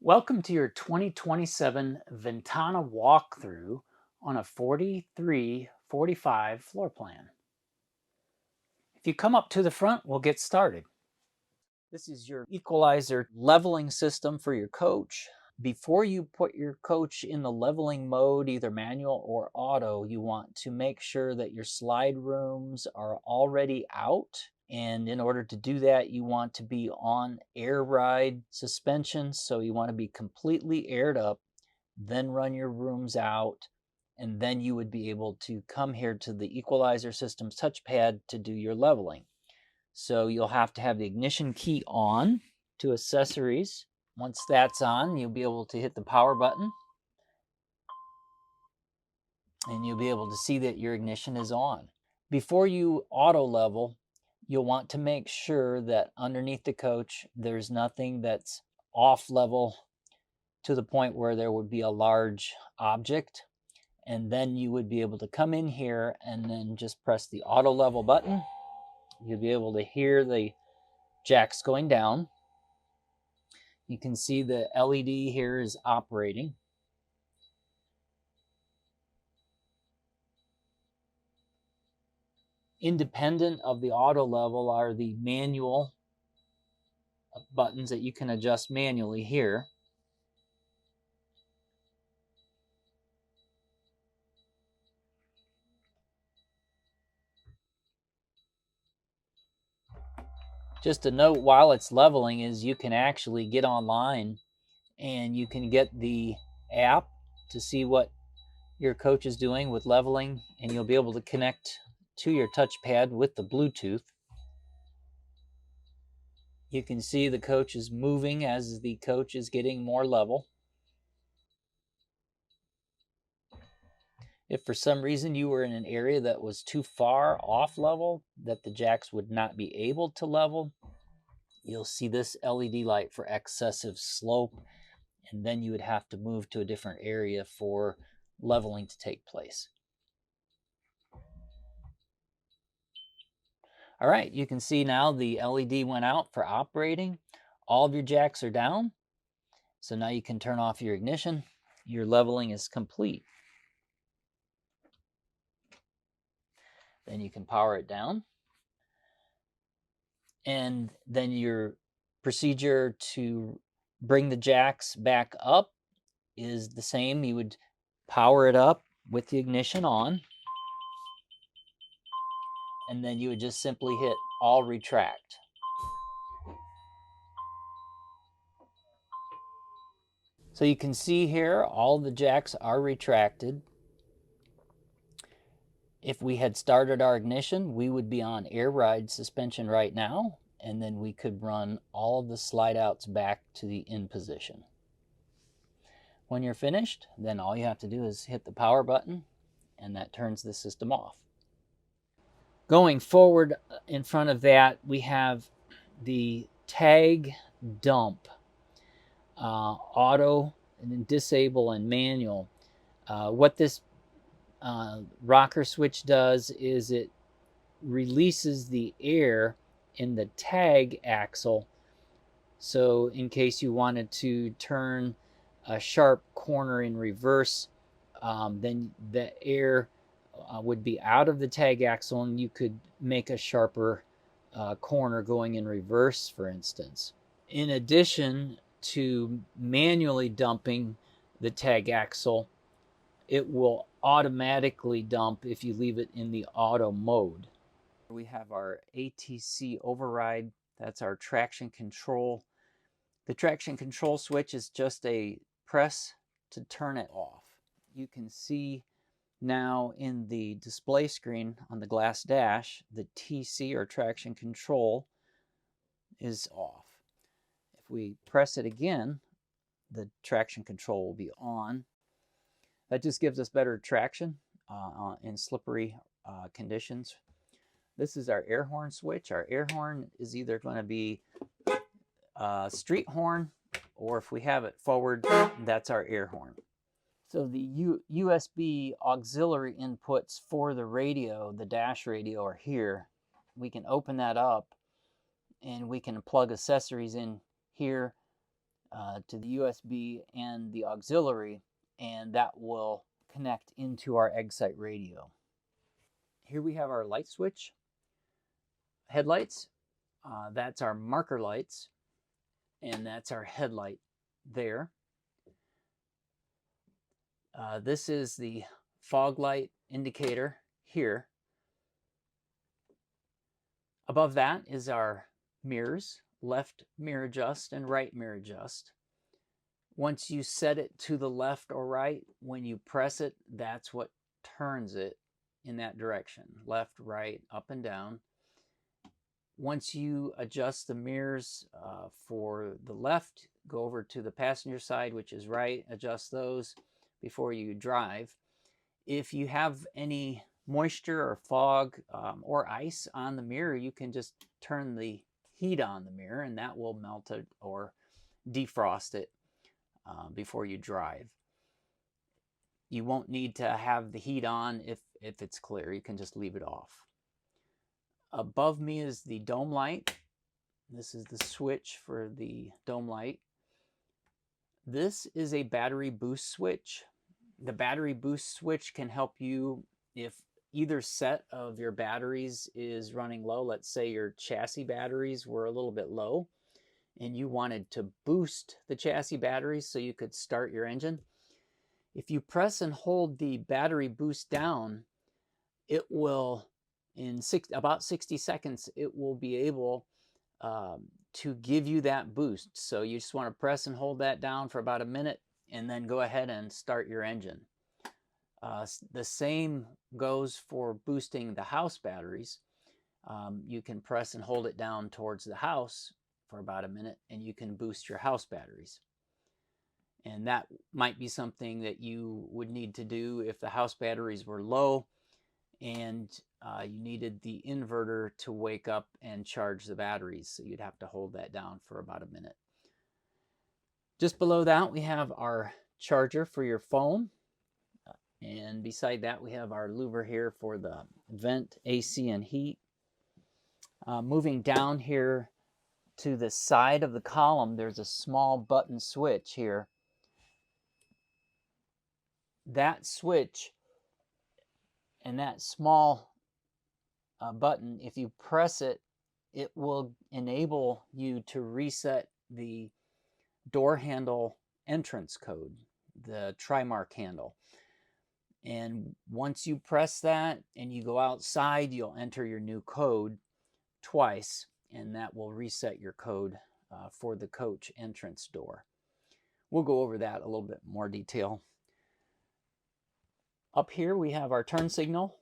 Welcome to your 2027 Ventana walkthrough on a 4345 floor plan. If you come up to the front, we'll get started. This is your equalizer leveling system for your coach. Before you put your coach in the leveling mode, either manual or auto, you want to make sure that your slide rooms are already out. And in order to do that, you want to be on air ride suspension. So you want to be completely aired up, then run your rooms out, and then you would be able to come here to the equalizer system's touchpad to do your leveling. So you'll have to have the ignition key on to accessories. Once that's on, you'll be able to hit the power button and you'll be able to see that your ignition is on. Before you auto level, you'll want to make sure that underneath the coach, there's nothing that's off level to the point where there would be a large object. And then you would be able to come in here and then just press the auto level button. You'll be able to hear the jacks going down. You can see the LED here is operating. Independent of the auto level are the manual buttons that you can adjust manually here. Just a note while it's leveling is you can actually get online and you can get the app to see what your coach is doing with leveling, and you'll be able to connect to your touchpad with the Bluetooth. You can see the coach is moving as the coach is getting more level. If for some reason you were in an area that was too far off level, that the jacks would not be able to level, you'll see this LED light for excessive slope, and then you would have to move to a different area for leveling to take place. All right, you can see now the LED went out for operating. All of your jacks are down. So now you can turn off your ignition. Your leveling is complete. Then you can power it down. And then your procedure to bring the jacks back up is the same. You would power it up with the ignition on. And then you would just simply hit all retract. So you can see here, all the jacks are retracted. If we had started our ignition, we would be on air ride suspension right now, and then we could run all of the slide outs back to the in position. When you're finished, then all you have to do is hit the power button, and that turns the system off. Going forward in front of that, we have the tag dump, auto, and then disable and manual. What this rocker switch does is it releases the air in the tag axle. So in case you wanted to turn a sharp corner in reverse, then the air would be out of the tag axle and you could make a sharper corner going in reverse, for instance. In addition to manually dumping the tag axle, it will automatically dump if you leave it in the auto mode. We have our ATC override. That's our traction control. The traction control switch is just a press to turn it off. You can see now in the display screen on the glass dash, the TC or traction control is off. If we press it again, the traction control will be on. That just gives us better traction in slippery conditions. This is our air horn switch. Our air horn is either going to be a street horn, or if we have it forward, that's our air horn. So the USB auxiliary inputs for the radio, the dash radio, are here. We can open that up and we can plug accessories in here to the USB and the auxiliary, and that will connect into our EggSight radio. Here we have our light switch, headlights. That's our marker lights, and that's our headlight there. This is the fog light indicator here. Above that is our mirrors, left mirror adjust and right mirror adjust. Once you set it to the left or right, when you press it, that's what turns it in that direction, left, right, up and down. Once you adjust the mirrors for the left, go over to the passenger side, which is right, adjust those before you drive. If you have any moisture or fog or ice on the mirror, you can just turn the heat on the mirror and that will melt it or defrost it before you drive. You won't need to have the heat on if it's clear. You can just leave it off. Above me is the dome light. This is the switch for the dome light. This is a battery boost switch. The battery boost switch can help you if either set of your batteries is running low. Let's say your chassis batteries were a little bit low and you wanted to boost the chassis batteries so you could start your engine. If you press and hold the battery boost down, it will, in about 60 seconds, it will be able to give you that boost. So you just want to press and hold that down for about a minute and then go ahead and start your engine. The same goes for boosting the house batteries. You can press and hold it down towards the house for about a minute and you can boost your house batteries. And that might be something that you would need to do if the house batteries were low and you needed the inverter to wake up and charge the batteries. So you'd have to hold that down for about a minute. Just below that, we have our charger for your phone. And beside that, we have our louver here for the vent, AC, and heat. Moving down here to the side of the column, there's a small button switch here. That switch and that small button, if you press it, it will enable you to reset the door handle entrance code, the Trimark handle. And once you press that and you go outside, you'll enter your new code twice, and that will reset your code for the coach entrance door. We'll go over that a little bit more detail. Up here we have our turn signal,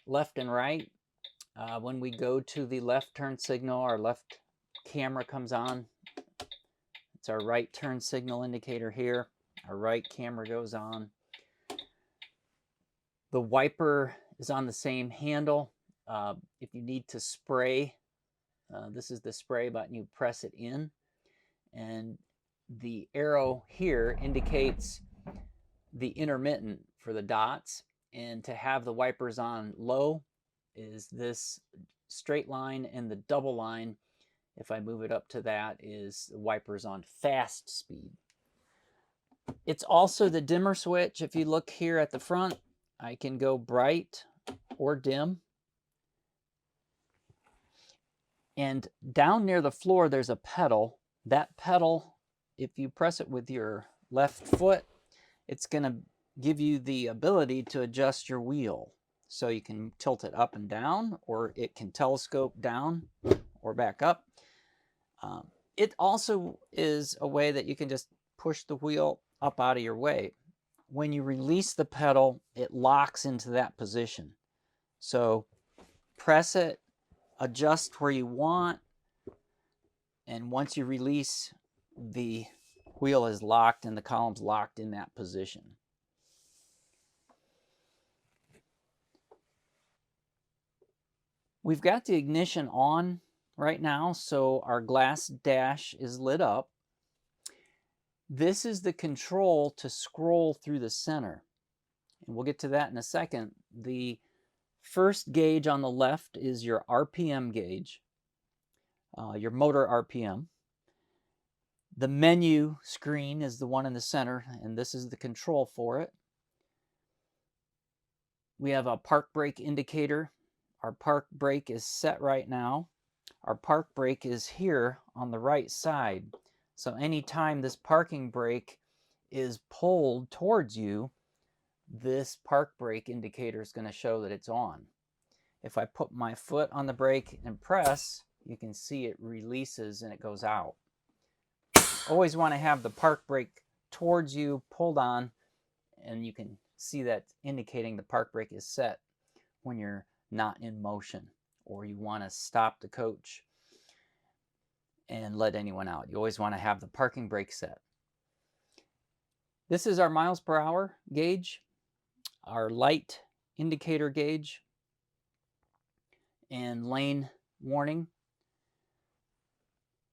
left and right. When we go to the left turn signal, our left camera comes on. It's our right turn signal indicator here. Our right camera goes on. The wiper is on the same handle. If you need to spray, this is the spray button. You press it in, and the arrow here indicates the intermittent for the dots. And to have the wipers on low is this straight line, and the double line, if I move it up to that, is the wipers on fast speed. It's also the dimmer switch. If you look here at the front, I can go bright or dim. And down near the floor, there's a pedal. That pedal, if you press it with your left foot, it's going to give you the ability to adjust your wheel. So you can tilt it up and down, or it can telescope down or back up. It also is a way that you can just push the wheel up out of your way. When you release the pedal, it locks into that position. So press it, adjust where you want, and once you release, the wheel is locked and the column's locked in that position. We've got the ignition on right now, so our glass dash is lit up. This is the control to scroll through the center, and we'll get to that in a second. The first gauge on the left is your RPM gauge, your motor RPM. The menu screen is the one in the center, and this is the control for it. We have a park brake indicator. Our park brake is set right now. Our park brake is here on the right side. So anytime this parking brake is pulled towards you, this park brake indicator is going to show that it's on. If I put my foot on the brake and press, you can see it releases and it goes out. Always want to have the park brake towards you, pulled on, and you can see that indicating the park brake is set when you're not in motion or you want to stop the coach and let anyone out. You always want to have the parking brake set. This is our miles per hour gauge, our light indicator gauge, and lane warning.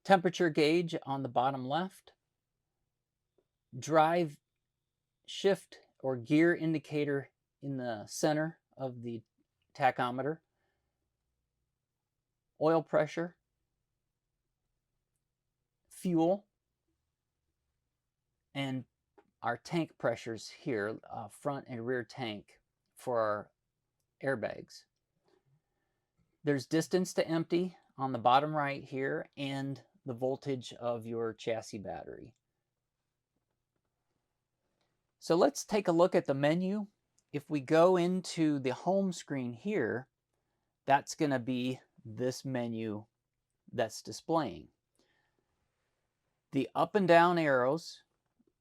Temperature gauge on the bottom left. Drive shift or gear indicator in the center of the tachometer. Oil pressure. Fuel. And our tank pressures here, front and rear tank for our airbags. There's distance to empty on the bottom right here and the voltage of your chassis battery. So let's take a look at the menu. If we go into the home screen here, that's going to be this menu that's displaying. The up and down arrows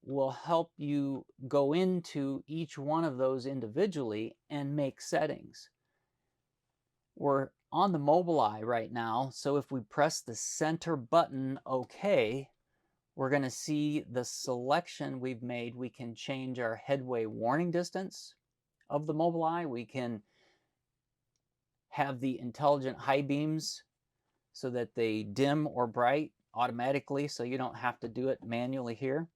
will help you go into each one of those individually and make settings. We're on the Mobileye right now, so if we press the center button OK, we're going to see the selection we've made. We can change our headway warning distance of the Mobileye. We can have the intelligent high beams so that they dim or bright automatically, so you don't have to do it manually here.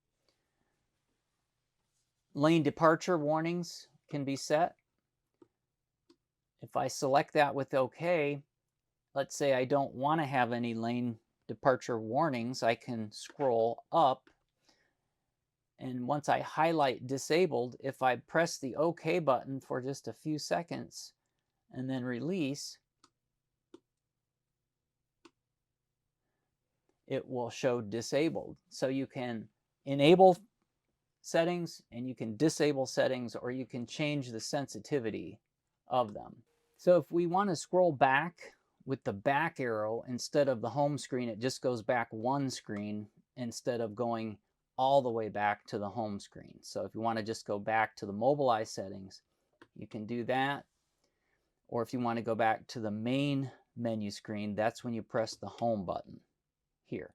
Lane departure warnings can be set. If I select that with OK, let's say I don't want to have any lane departure warnings, I can scroll up, and once I highlight disabled, if I press the OK button for just a few seconds and then release, it will show disabled. So you can enable settings and you can disable settings, or you can change the sensitivity of them. So if we want to scroll back with the back arrow instead of the home screen, it just goes back one screen instead of going all the way back to the home screen. So if you want to just go back to the Mobileye settings, you can do that. Or if you want to go back to the main menu screen, that's when you press the home button here.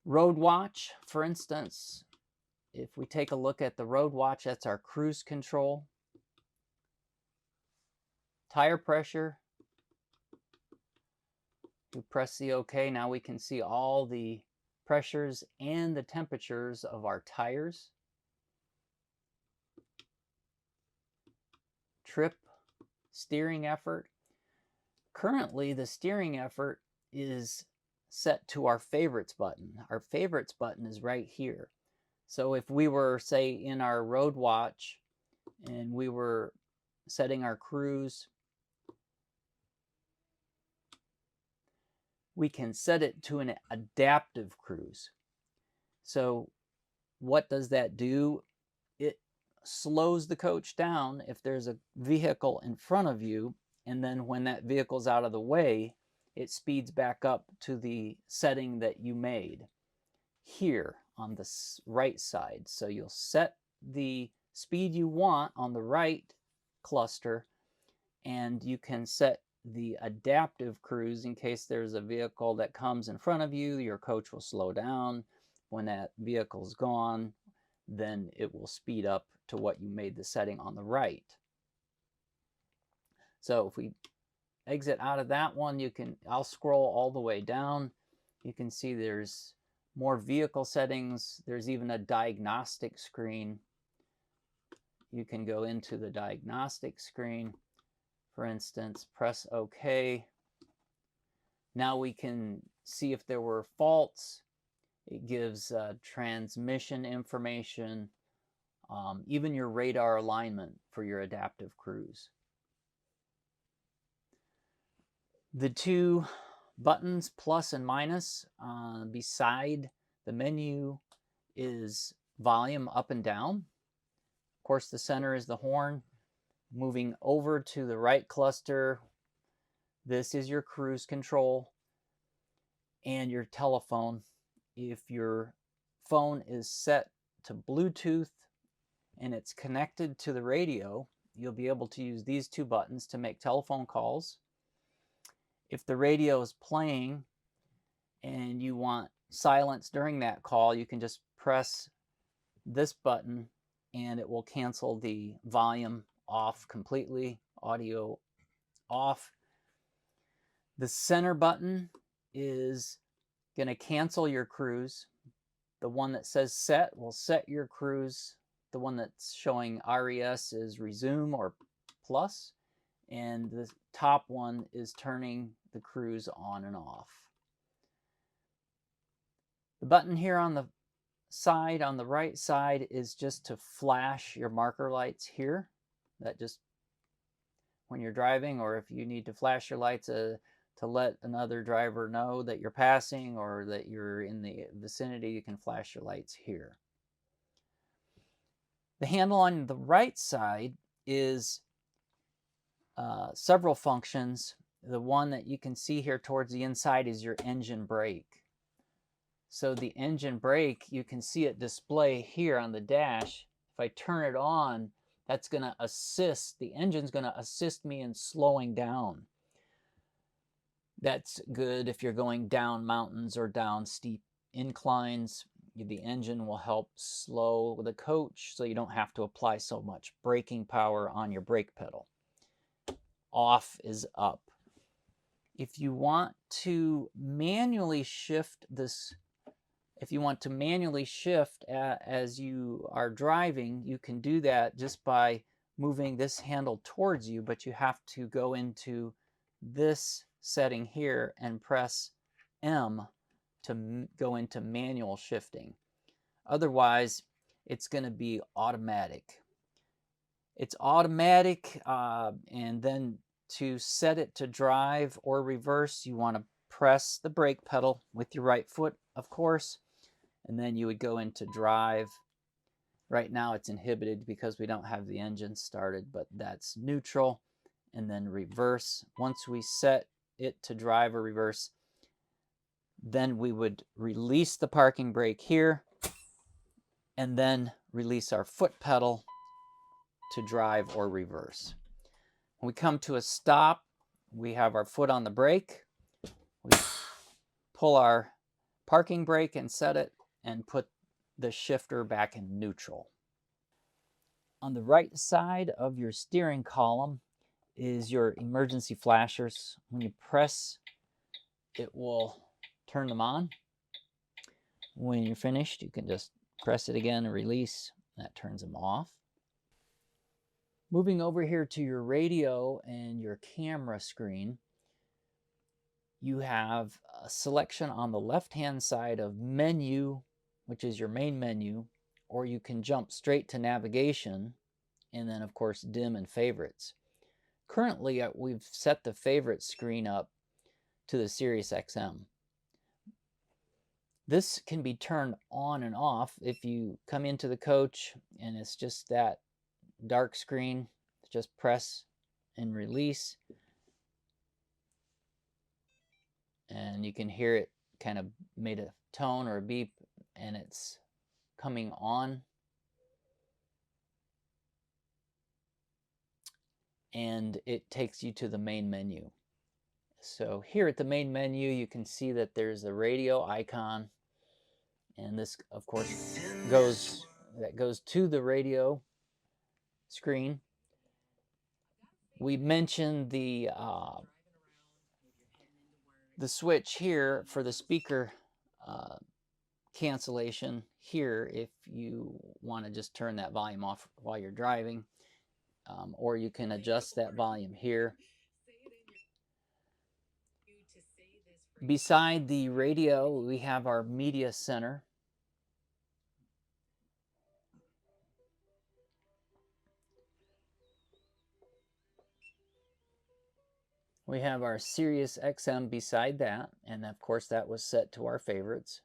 Road watch, for instance, if we take a look at the road watch, that's our cruise control. Tire pressure. We press the OK. Now we can see all the pressures and the temperatures of our tires. Trip, steering effort. Currently, the steering effort is set to our favorites button. Our favorites button is right here. So if we were, say, in our road watch and we were setting our cruise, we can set it to an adaptive cruise. So what does that do? It slows the coach down if there's a vehicle in front of you, and then when that vehicle's out of the way, it speeds back up to the setting that you made here on the right side. So you'll set the speed you want on the right cluster, and you can set the adaptive cruise in case there's a vehicle that comes in front of you. Your coach will slow down. When that vehicle's gone, then it will speed up to what you made the setting on the right. So if we exit out of that one, I'll scroll all the way down. You can see there's more vehicle settings. There's even a diagnostic screen. You can go into the diagnostic screen. For instance, press OK. Now we can see if there were faults. It gives transmission information, even your radar alignment for your adaptive cruise. The two buttons, plus and minus, beside the menu is volume up and down. Of course, the center is the horn. Moving over to the right cluster, this is your cruise control and your telephone. If your phone is set to Bluetooth and it's connected to the radio, you'll be able to use these two buttons to make telephone calls. If the radio is playing and you want silence during that call, you can just press this button and it will cancel the volume off completely, audio off. The center button is going to cancel your cruise. The one that says set will set your cruise. The one that's showing RES is resume or plus. And the top one is turning the cruise on and off. The button here on the side, on the right side, is just to flash your marker lights here. That just, when you're driving, or if you need to flash your lights to let another driver know that you're passing or that you're in the vicinity, you can flash your lights here. The handle on the right side is several functions. The one that you can see here towards the inside is your engine brake. So the engine brake, you can see it display here on the dash. If I turn it on, that's going to assist, the engine's going to assist me in slowing down. That's good if you're going down mountains or down steep inclines. The engine will help slow the coach so you don't have to apply so much braking power on your brake pedal. Off is up. If you want to manually shift this, if you want to manually shift as you are driving, you can do that just by moving this handle towards you, but you have to go into this setting here and press M to go into manual shifting. Otherwise, it's going to be automatic. It's automatic, and then to set it to drive or reverse, you want to press the brake pedal with your right foot, of course, and then you would go into drive. Right now it's inhibited because we don't have the engine started, but that's neutral. And then reverse. Once we set it to drive or reverse, then we would release the parking brake here and then release our foot pedal to drive or reverse. When we come to a stop, we have our foot on the brake. We pull our parking brake and set it and put the shifter back in neutral. On the right side of your steering column is your emergency flashers. When you press, it will turn them on. When you're finished, you can just press it again and release. That turns them off. Moving over here to your radio and your camera screen, you have a selection on the left-hand side of menu, which is your main menu, or you can jump straight to navigation, and then of course dim and favorites. Currently, we've set the favorite screen up to the Sirius XM. This can be turned on and off if you come into the coach and it's just that dark screen. Just press and release, and you can hear it kind of made a tone or a beep, and it's coming on. And it takes you to the main menu. So here at the main menu, you can see that there's a radio icon, and this, of course, goes to the radio screen. We mentioned the switch here for the speaker cancellation here if you want to just turn that volume off while you're driving, or you can adjust that volume here. Beside the radio, we have our media center. We have our Sirius XM beside that, and of course that was set to our favorites.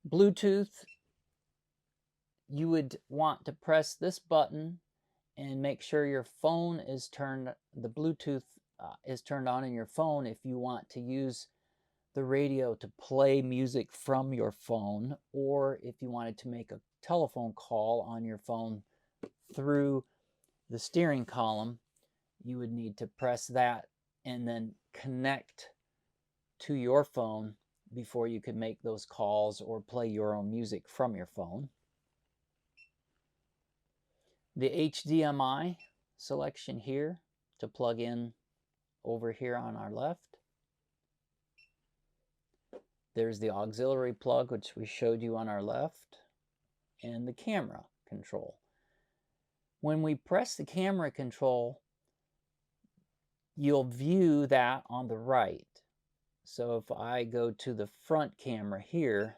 Bluetooth, you would want to press this button and make sure your phone is turned, the Bluetooth is turned on in your phone if you want to use the radio to play music from your phone, or if you wanted to make a telephone call on your phone through the steering column, you would need to press that and then connect to your phone before you could make those calls or play your own music from your phone. The HDMI selection here to plug in over here on our left. There's the auxiliary plug, which we showed you on our left, and the camera control. When we press the camera control, you'll view that on the right. So if I go to the front camera here,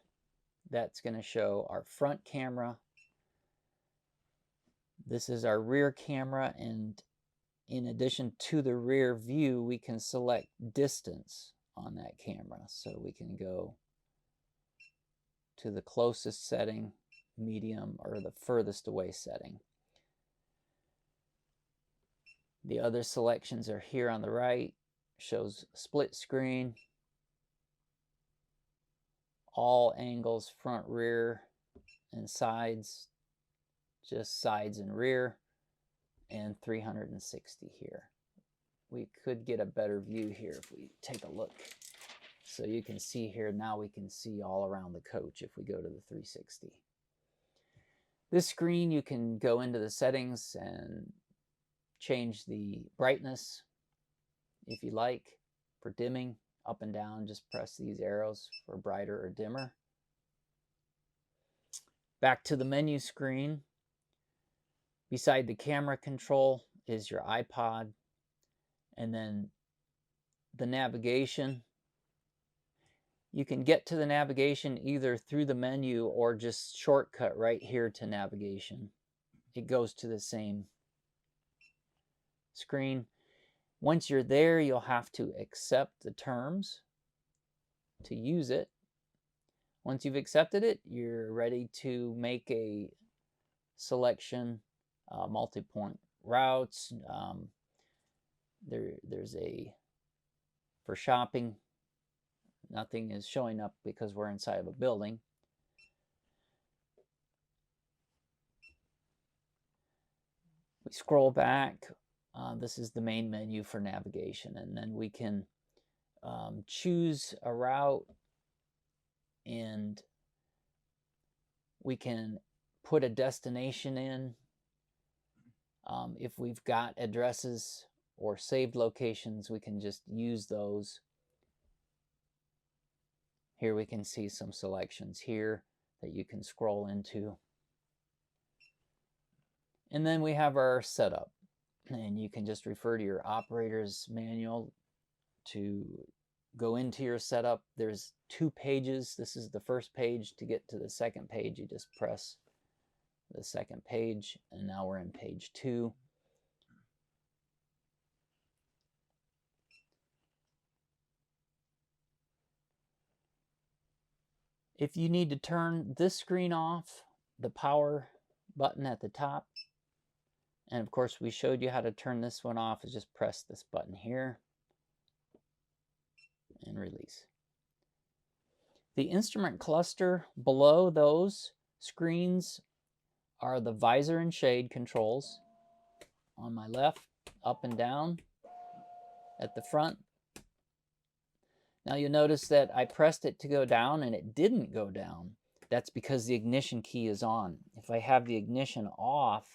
that's going to show our front camera. This is our rear camera, and in addition to the rear view, we can select distance on that camera. So we can go to the closest setting, medium, or the furthest away setting. The other selections are here on the right. Shows split screen, all angles, front, rear, and sides, just sides and rear, and 360 here. We could get a better view here if we take a look. So you can see here, now we can see all around the coach if we go to the 360. This screen, you can go into the settings and change the brightness if you like. For dimming, up and down, just press these arrows for brighter or dimmer. Back to the menu screen. Beside the camera control is your iPod, and then the navigation. You can get to the navigation either through the menu or just shortcut right here to navigation. It goes to the same screen. Once you're there, you'll have to accept the terms to use it. Once you've accepted it, you're ready to make a selection, multi-point routes. There's a, for shopping, nothing is showing up because we're inside of a building. We scroll back. This is the main menu for navigation, and then we can choose a route, and we can put a destination in. If we've got addresses or saved locations, we can just use those. Here we can see some selections here that you can scroll into. And then we have our setup, and you can just refer to your operator's manual to go into your setup. There's 2 pages. This is the first page. To get to the second page, you just press the second page, and now we're in page 2. If you need to turn this screen off, the power button at the top, and of course we showed you how to turn this one off, is just press this button here and release. The instrument cluster below those screens are the visor and shade controls on my left, up and down at the front. Now you'll notice that I pressed it to go down and it didn't go down. That's because the ignition key is on. If I have the ignition off,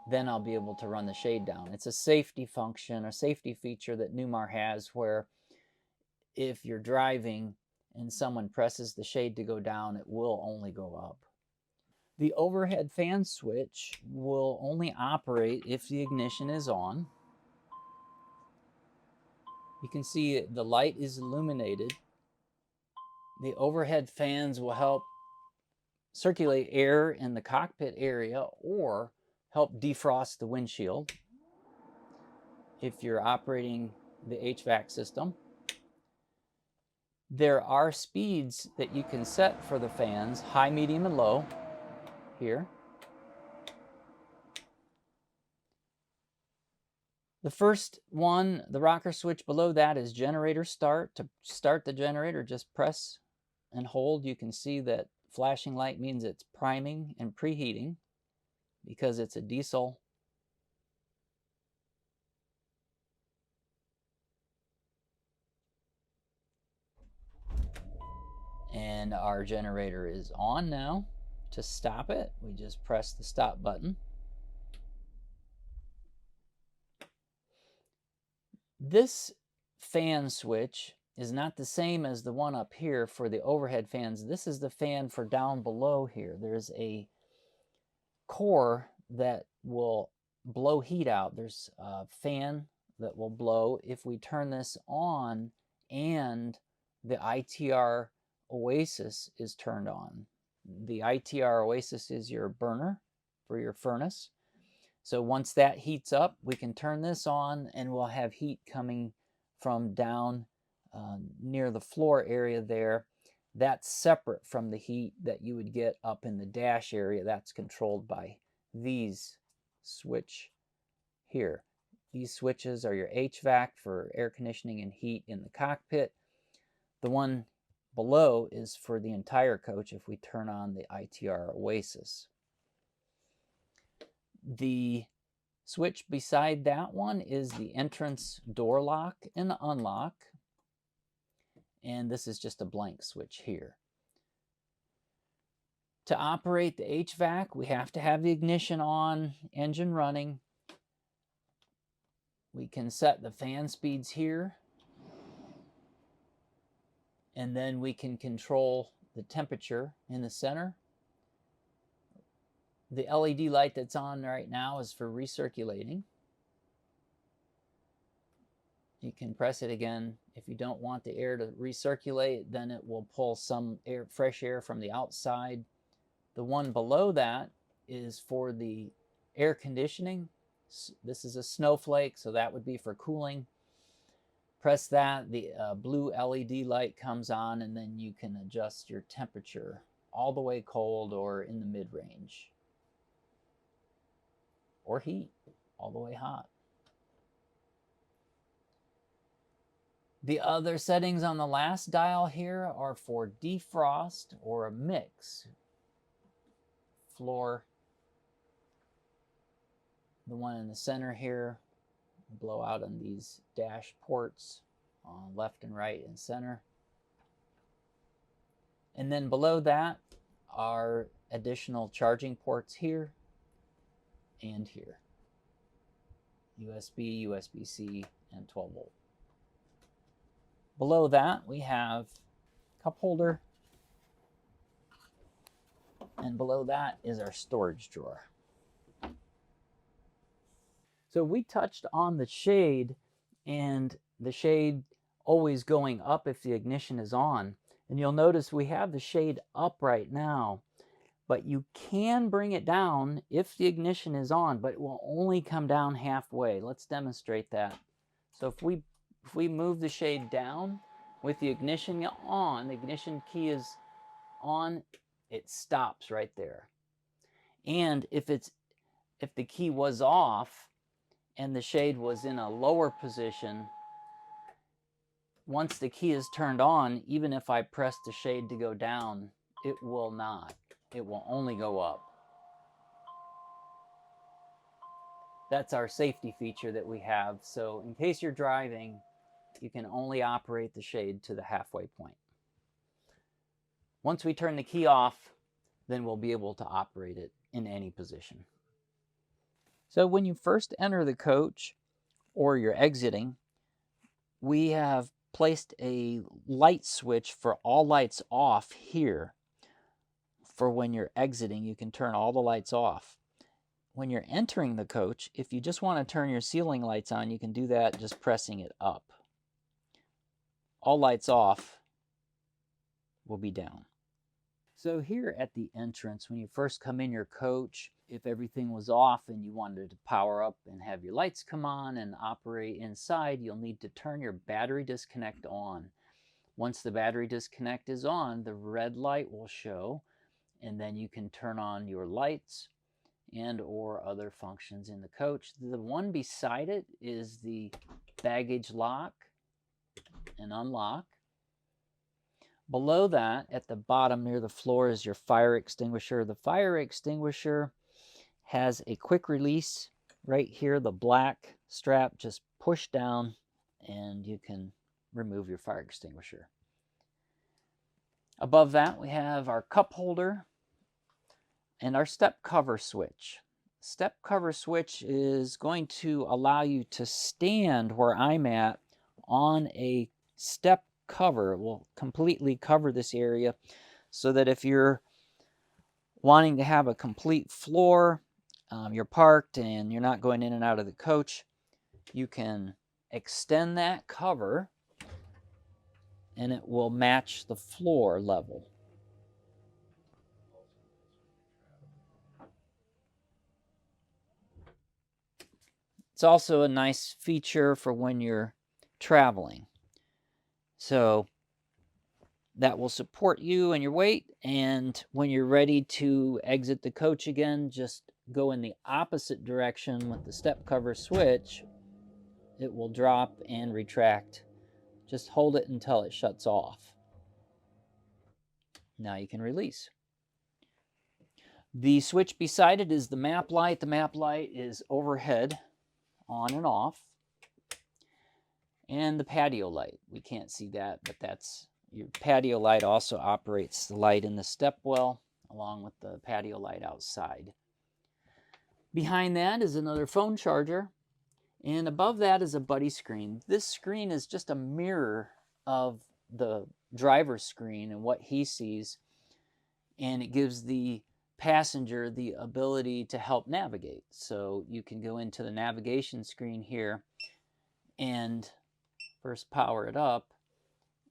then I'll be able to run the shade down. It's a safety function, a safety feature that Newmar has, where if you're driving and someone presses the shade to go down, it will only go up. The overhead fan switch will only operate if the ignition is on. You can see the light is illuminated. The overhead fans will help circulate air in the cockpit area or help defrost the windshield if you're operating the HVAC system. There are speeds that you can set for the fans, high, medium, and low here. The first one, the rocker switch below that, is generator start. To start the generator, just press and hold. You can see that flashing light means it's priming and preheating because it's a diesel. And our generator is on now. To stop it, we just press the stop button. This fan switch is not the same as the one up here for the overhead fans. This is the fan for down below here. There's a core that will blow heat out. There's a fan that will blow if we turn this on and the ITR Oasis is turned on. The ITR Oasis is your burner for your furnace. So once that heats up, we can turn this on and we'll have heat coming from down near the floor area there. That's separate from the heat that you would get up in the dash area. That's controlled by these switch here. These switches are your HVAC for air conditioning and heat in the cockpit. The one below is for the entire coach if we turn on the ITR Oasis. The switch beside that one is the entrance door lock and unlock. And this is just a blank switch here. To operate the HVAC, we have to have the ignition on, engine running. We can set the fan speeds here. And then we can control the temperature in the center. The LED light that's on right now is for recirculating. You can press it again. If you don't want the air to recirculate, then it will pull some air, fresh air from the outside. The one below that is for the air conditioning. This is a snowflake, so that would be for cooling. Press that, the blue LED light comes on, and then you can adjust your temperature all the way cold or in the mid-range. Or heat, all the way hot. The other settings on the last dial here are for defrost or a mix. Floor, the one in the center here, blow out on these dash ports on left and right and center. And then below that are additional charging ports here and here. USB, USB-C, and 12 volt. Below that we have cup holder, and below that is our storage drawer. So we touched on the shade, and the shade always going up if the ignition is on. And you'll notice we have the shade up right now, but you can bring it down if the ignition is on, but it will only come down halfway. Let's demonstrate that. So if we move the shade down with the ignition on, the ignition key is on, it stops right there. And if the key was off and the shade was in a lower position, once the key is turned on, even if I press the shade to go down, it will not. It will only go up. That's our safety feature that we have. So in case you're driving, you can only operate the shade to the halfway point. Once we turn the key off, then we'll be able to operate it in any position. So when you first enter the coach or you're exiting, we have placed a light switch for all lights off here. For when you're exiting, you can turn all the lights off. When you're entering the coach, if you just want to turn your ceiling lights on, you can do that just pressing it up. all lights off will be down. So here at the entrance, when you first come in your coach, if everything was off and you wanted to power up and have your lights come on and operate inside, you'll need to turn your battery disconnect on. Once the battery disconnect is on, the red light will show, and then you can turn on your lights and or other functions in the coach. The one beside it is the baggage lock and unlock. Below that, at the bottom near the floor, is your fire extinguisher. The fire extinguisher has a quick release right here. The black strap, just push down and you can remove your fire extinguisher. Above that, we have our cup holder and our step cover switch. Step cover switch is going to allow you to stand where I'm at on a step cover. It will completely cover this area so that if you're wanting to have a complete floor, you're parked and you're not going in and out of the coach, you can extend that cover and it will match the floor level. It's also a nice feature for when you're traveling. So that will support you and your weight, and when you're ready to exit the coach again, just go in the opposite direction with the step cover switch. It will drop and retract. Just hold it until it shuts off. Now you can release. The switch beside it is the map light. The map light is overhead, on and off. And the patio light. We can't see that, but that's your patio light. Also operates the light in the stepwell along with the patio light outside. Behind that is another phone charger, and above that is a buddy screen. This screen is just a mirror of the driver's screen and what he sees, and it gives the passenger the ability to help navigate. So you can go into the navigation screen here and first power it up,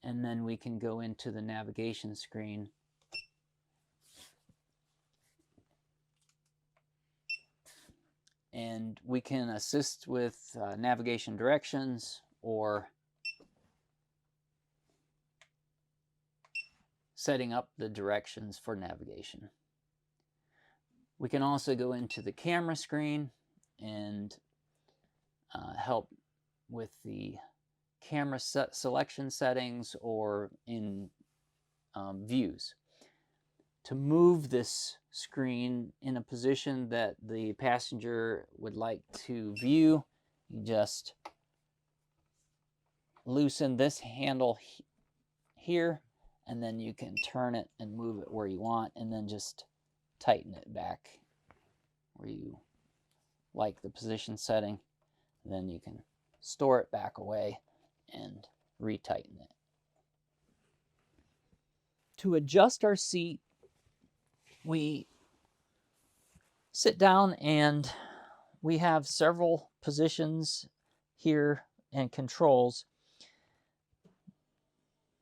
and then we can go into the navigation screen and we can assist with navigation directions or setting up the directions for navigation. We can also go into the camera screen and help with the camera selection settings or in views. To move this screen in a position that the passenger would like to view, you just loosen this handle here, and then you can turn it and move it where you want, and then just tighten it back where you like the position setting. Then you can store it back away and retighten it. To adjust our seat, we sit down and we have several positions here and controls.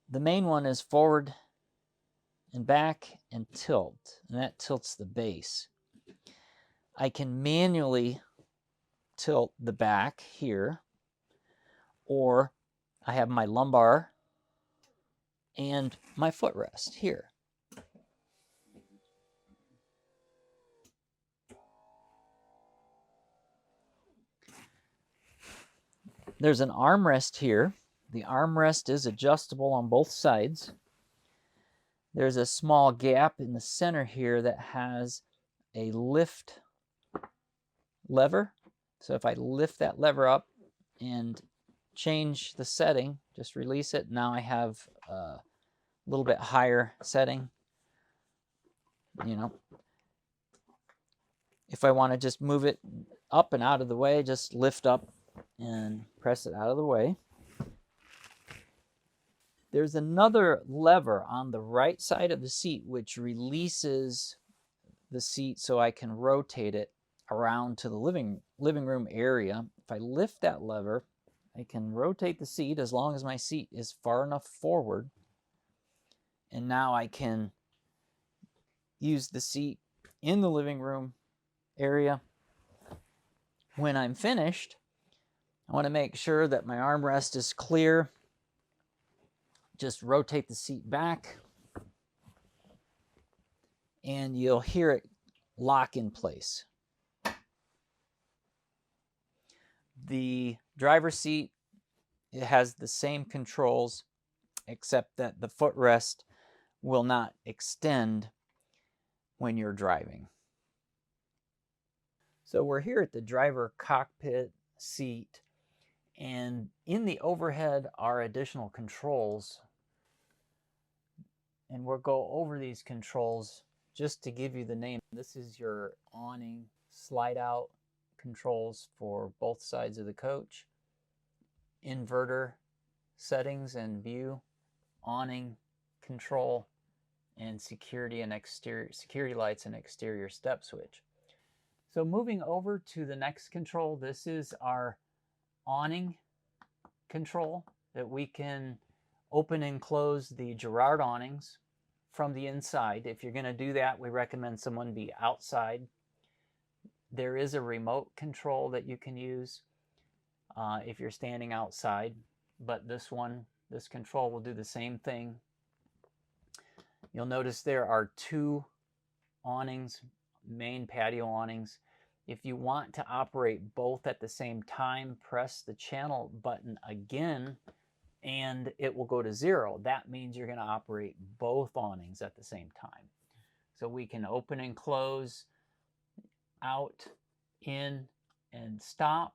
The main one is forward and back and tilt, and that tilts the base. I can manually tilt the back here, or I have my lumbar and my footrest here. There's an armrest here. The armrest is adjustable on both sides. There's a small gap in the center here that has a lift lever. So if I lift that lever up and change the setting, just release it, now I have a little bit higher setting. You know, if I want to just move it up and out of the way, just lift up and press it out of the way. There's another lever on the right side of the seat which releases the seat so I can rotate it around to the living room area. If I lift that lever, I can rotate the seat as long as my seat is far enough forward. And now I can use the seat in the living room area. When I'm finished, I want to make sure that my armrest is clear. Just rotate the seat back, and you'll hear it lock in place. The driver's seat, it has the same controls, except that the footrest will not extend when you're driving. So we're here at the driver cockpit seat, and in the overhead are additional controls. And we'll go over these controls just to give you the name. This is your awning slide out controls for both sides of the coach, inverter settings and view, awning control, and security lights and exterior step switch. So moving over to the next control, this is our awning control that we can open and close the Girard awnings from the inside. If you're going to do that, we recommend someone be outside. There is a remote control that you can use if you're standing outside, but this control will do the same thing. You'll notice there are two awnings, main patio awnings. If you want to operate both at the same time, press the channel button again and it will go to 0. That means you're going to operate both awnings at the same time. So we can open and close, out, in, and stop.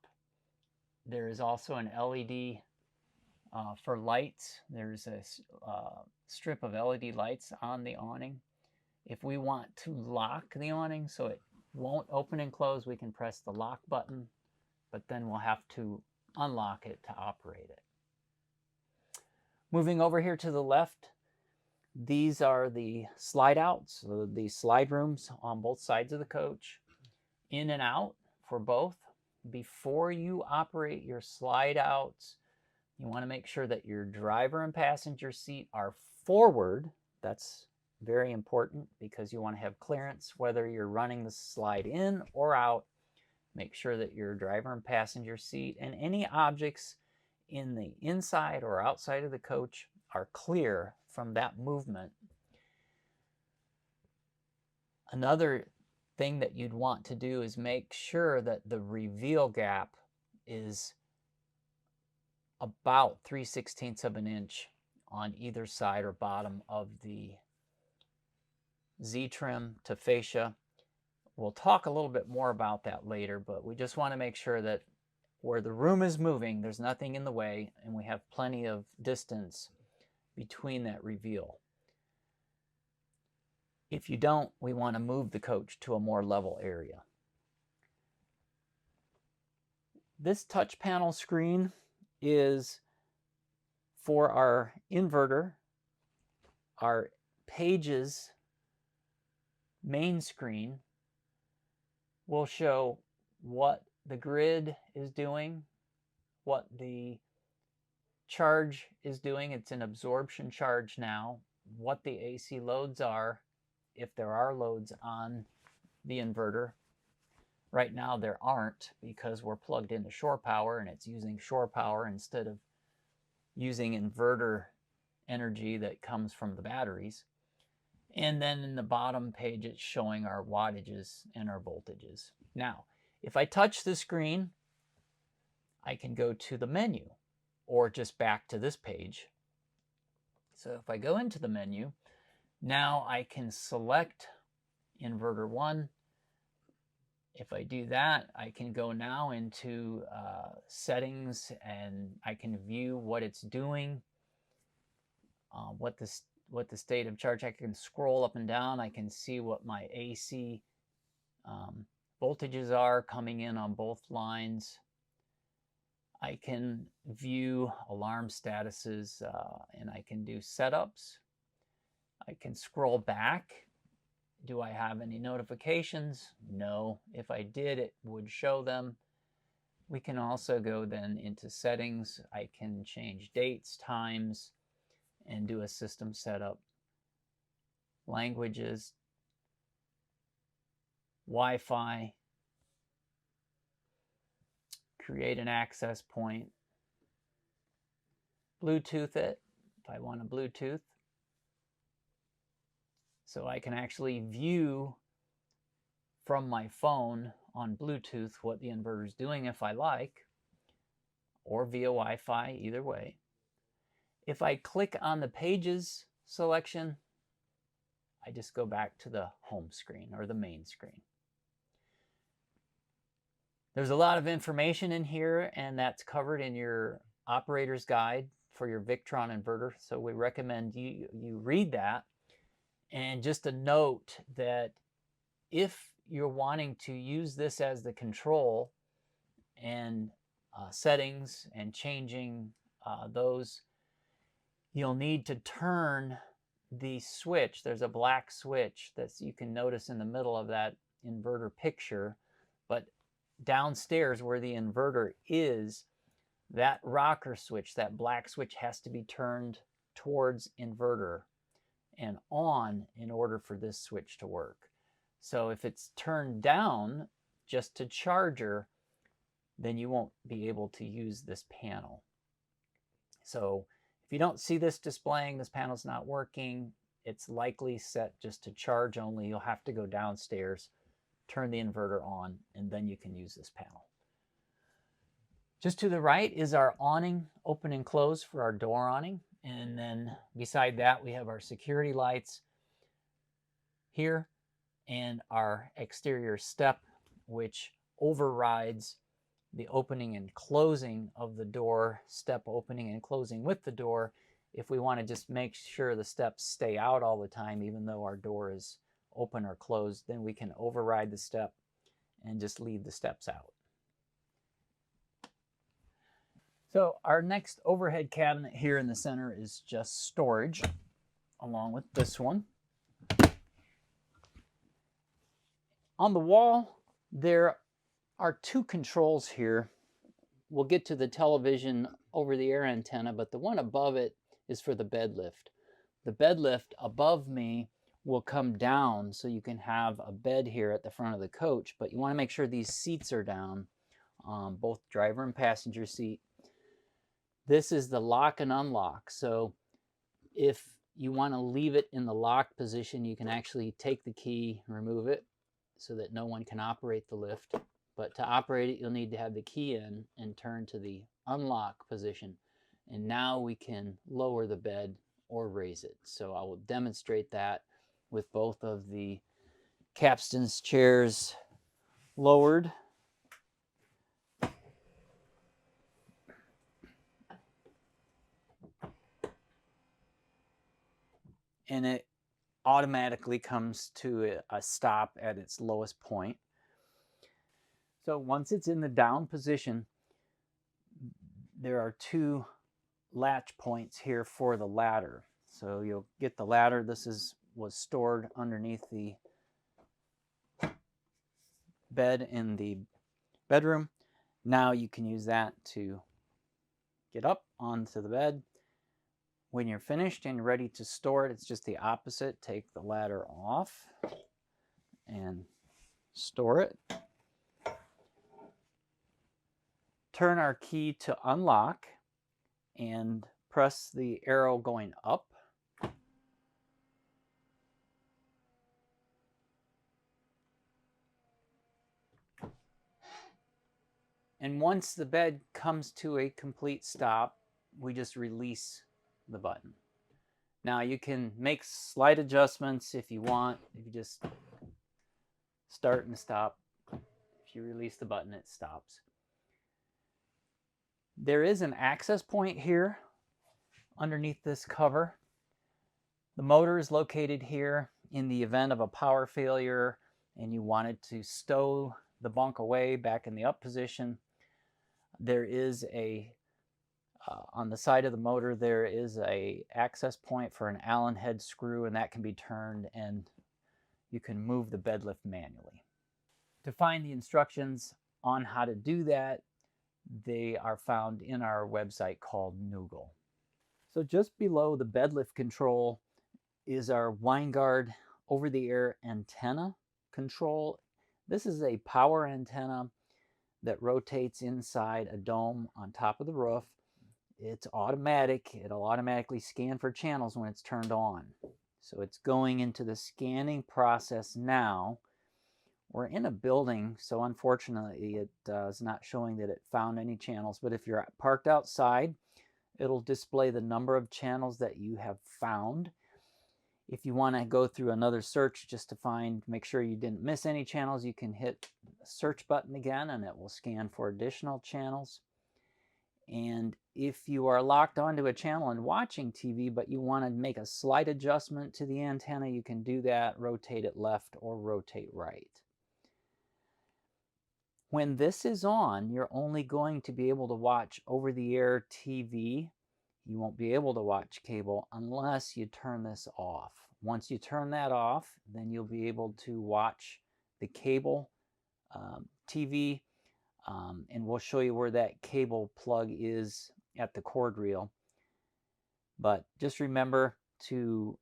There is also an LED for lights. There's a strip of LED lights on the awning. If we want to lock the awning so it won't open and close, we can press the lock button, but then we'll have to unlock it to operate it. Moving over here to the left, these are the slide outs, so the slide rooms on both sides of the coach, in and out for both. Before you operate your slide outs, you want to make sure that your driver and passenger seat are forward. That's very important because you want to have clearance whether you're running the slide in or out. Make sure that your driver and passenger seat and any objects in the inside or outside of the coach are clear from that movement. Another thing that you'd want to do is make sure that the reveal gap is about 3/16 of an inch on either side or bottom of the Z-trim to fascia. We'll talk a little bit more about that later, but we just want to make sure that where the room is moving, there's nothing in the way, and we have plenty of distance between that reveal. If you don't, we want to move the coach to a more level area. This touch panel screen is for our inverter. Our pages main screen will show what the grid is doing, what the charge is doing. It's an absorption charge now, what the AC loads are, if there are loads on the inverter. Right now there aren't because we're plugged into shore power and it's using shore power instead of using inverter energy that comes from the batteries. And then in the bottom page it's showing our wattages and our voltages. Now, if I touch the screen, I can go to the menu or just back to this page. So if I go into the menu, now I can select inverter 1. If I do that, I can go now into settings and I can view what it's doing, what the state of charge. I can scroll up and down. I can see what my AC voltages are coming in on both lines. I can view alarm statuses and I can do setups. I can scroll back. Do I have any notifications? No. If I did, it would show them. We can also go then into settings. I can change dates, times, and do a system setup. Languages, Wi-Fi, create an access point, Bluetooth it if I want a Bluetooth. So I can actually view from my phone on Bluetooth what the inverter is doing if I like, or via Wi-Fi, either way. If I click on the Pages selection, I just go back to the home screen or the main screen. There's a lot of information in here, and that's covered in your operator's guide for your Victron inverter. So we recommend you read that. And just a note that if you're wanting to use this as the control and settings and changing those, you'll need to turn the switch. There's a black switch that you can notice in the middle of that inverter picture, but downstairs where the inverter is, that rocker switch, that black switch, has to be turned towards inverter and on in order for this switch to work. So if it's turned down just to charger, then you won't be able to use this panel. So if you don't see this displaying, this panel's not working, it's likely set just to charge only. You'll have to go downstairs, turn the inverter on, and then you can use this panel. Just to the right is our awning, open and close for our door awning. And then beside that, we have our security lights here and our exterior step, which overrides the opening and closing of the door, step opening and closing with the door. If we want to just make sure the steps stay out all the time, even though our door is open or closed, then we can override the step and just leave the steps out. So our next overhead cabinet here in the center is just storage, along with this one. On the wall, there are two controls here. We'll get to the television over-the-air antenna, but the one above it is for the bed lift. The bed lift above me will come down, so you can have a bed here at the front of the coach, but you want to make sure these seats are down, both driver and passenger seat. This is the lock and unlock. So if you want to leave it in the lock position, you can actually take the key, remove it so that no one can operate the lift. But to operate it, you'll need to have the key in and turn to the unlock position. And now we can lower the bed or raise it. So I will demonstrate that with both of the capstan's chairs lowered. And it automatically comes to a stop at its lowest point. So once it's in the down position, there are two latch points here for the ladder. So you'll get the ladder. This was stored underneath the bed in the bedroom. Now you can use that to get up onto the bed. When you're finished and ready to store it, it's just the opposite. Take the ladder off and store it. Turn our key to unlock and press the arrow going up. And once the bed comes to a complete stop, we just release the button. Now you can make slight adjustments if you want. If you just start and stop, if you release the button, it stops. There is an access point here underneath this cover. The motor is located here. In the event of a power failure and you wanted to stow the bunk away back in the up position, there is a on the side of the motor, there is a access point for an Allen head screw, and that can be turned and you can move the bed lift manually. To find the instructions on how to do that, They are found in our website called Noogle. So just below the bed lift control is our Winegard over-the-air antenna control. This is a power antenna that rotates inside a dome on top of the roof. It's automatic. It'll automatically scan for channels when it's turned on. So it's going into the scanning process now. We're in a building, so unfortunately it is not showing that it found any channels, but if you're parked outside, it'll display the number of channels that you have found. If you want to go through another search just to make sure you didn't miss any channels, you can hit the search button again and it will scan for additional channels. And if you are locked onto a channel and watching TV, but you want to make a slight adjustment to the antenna, you can do that, rotate it left or rotate right. When this is on, you're only going to be able to watch over-the-air TV. You won't be able to watch cable unless you turn this off. Once you turn that off, then you'll be able to watch the cable TV, and we'll show you where that cable plug is at the cord reel. But just remember, to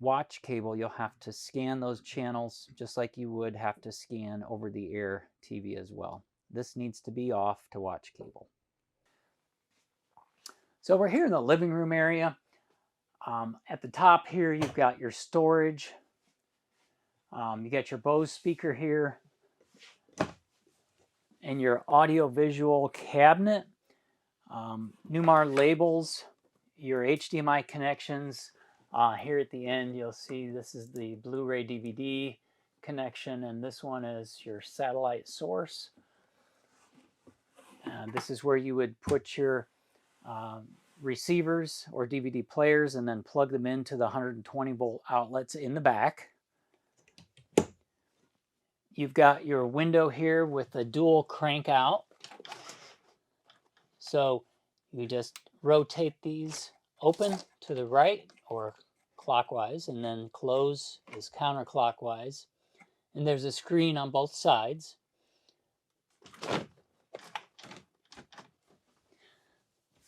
watch cable, you'll have to scan those channels just like you would have to scan over-the-air TV as well. This needs to be off to watch cable. So we're here in the living room area. At the top here, you've got your storage. You got your Bose speaker here and your audio-visual cabinet. Newmar labels, your HDMI connections. Here at the end, you'll see this is the Blu-ray DVD connection, and this one is your satellite source. This is where you would put your receivers or DVD players and then plug them into the 120 volt outlets in the back. You've got your window here with a dual crank out. So you just rotate these open to the right or clockwise, and then close is counterclockwise. And there's a screen on both sides.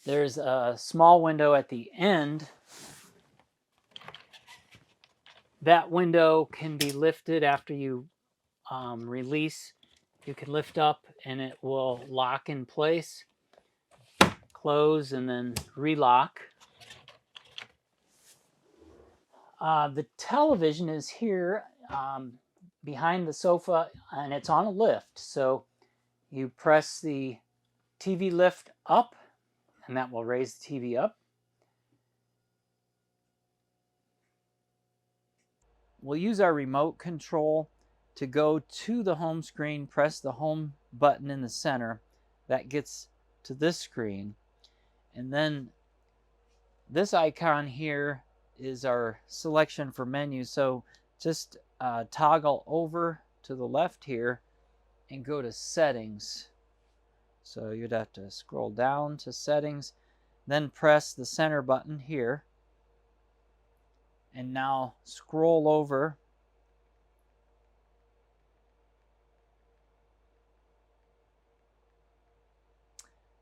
There's a small window at the end. That window can be lifted after you release. You can lift up and it will lock in place, close, and then relock. The television is here behind the sofa, and it's on a lift. So you press the TV lift up, and that will raise the TV up. We'll use our remote control to go to the home screen, press the home button in the center. That gets to this screen. And then this icon here is our selection for menu. So just toggle over to the left here and go to settings. So you'd have to scroll down to settings, then press the center button here, and now scroll over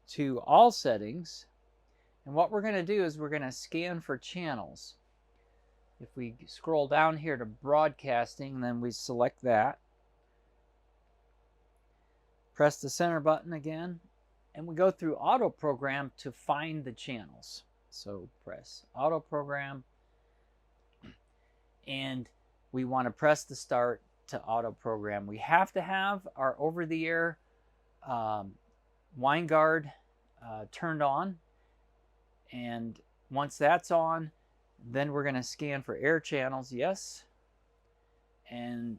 to all settings. And what we're going to do is we're going to scan for channels. If we scroll down here to broadcasting, then we select that. Press the center button again, and we go through auto program to find the channels. So press auto program, and we want to press the start to auto program. We have to have our over-the-air Winegard turned on, and once that's on, then we're going to scan for air channels, yes, and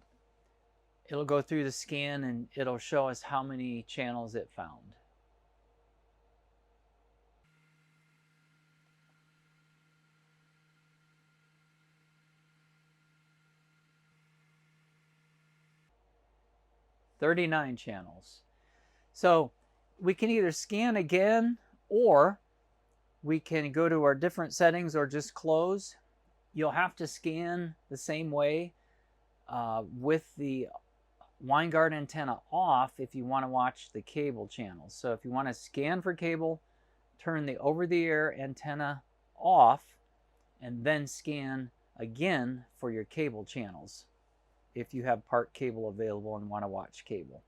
it'll go through the scan and it'll show us how many channels it found. "39 channels." So we can either scan again, or we can go to our different settings or just close. You'll have to scan the same way with the Winegard antenna off if you want to watch the cable channels. So if you want to scan for cable, turn the over-the-air antenna off and then scan again for your cable channels if you have part cable available and want to watch cable.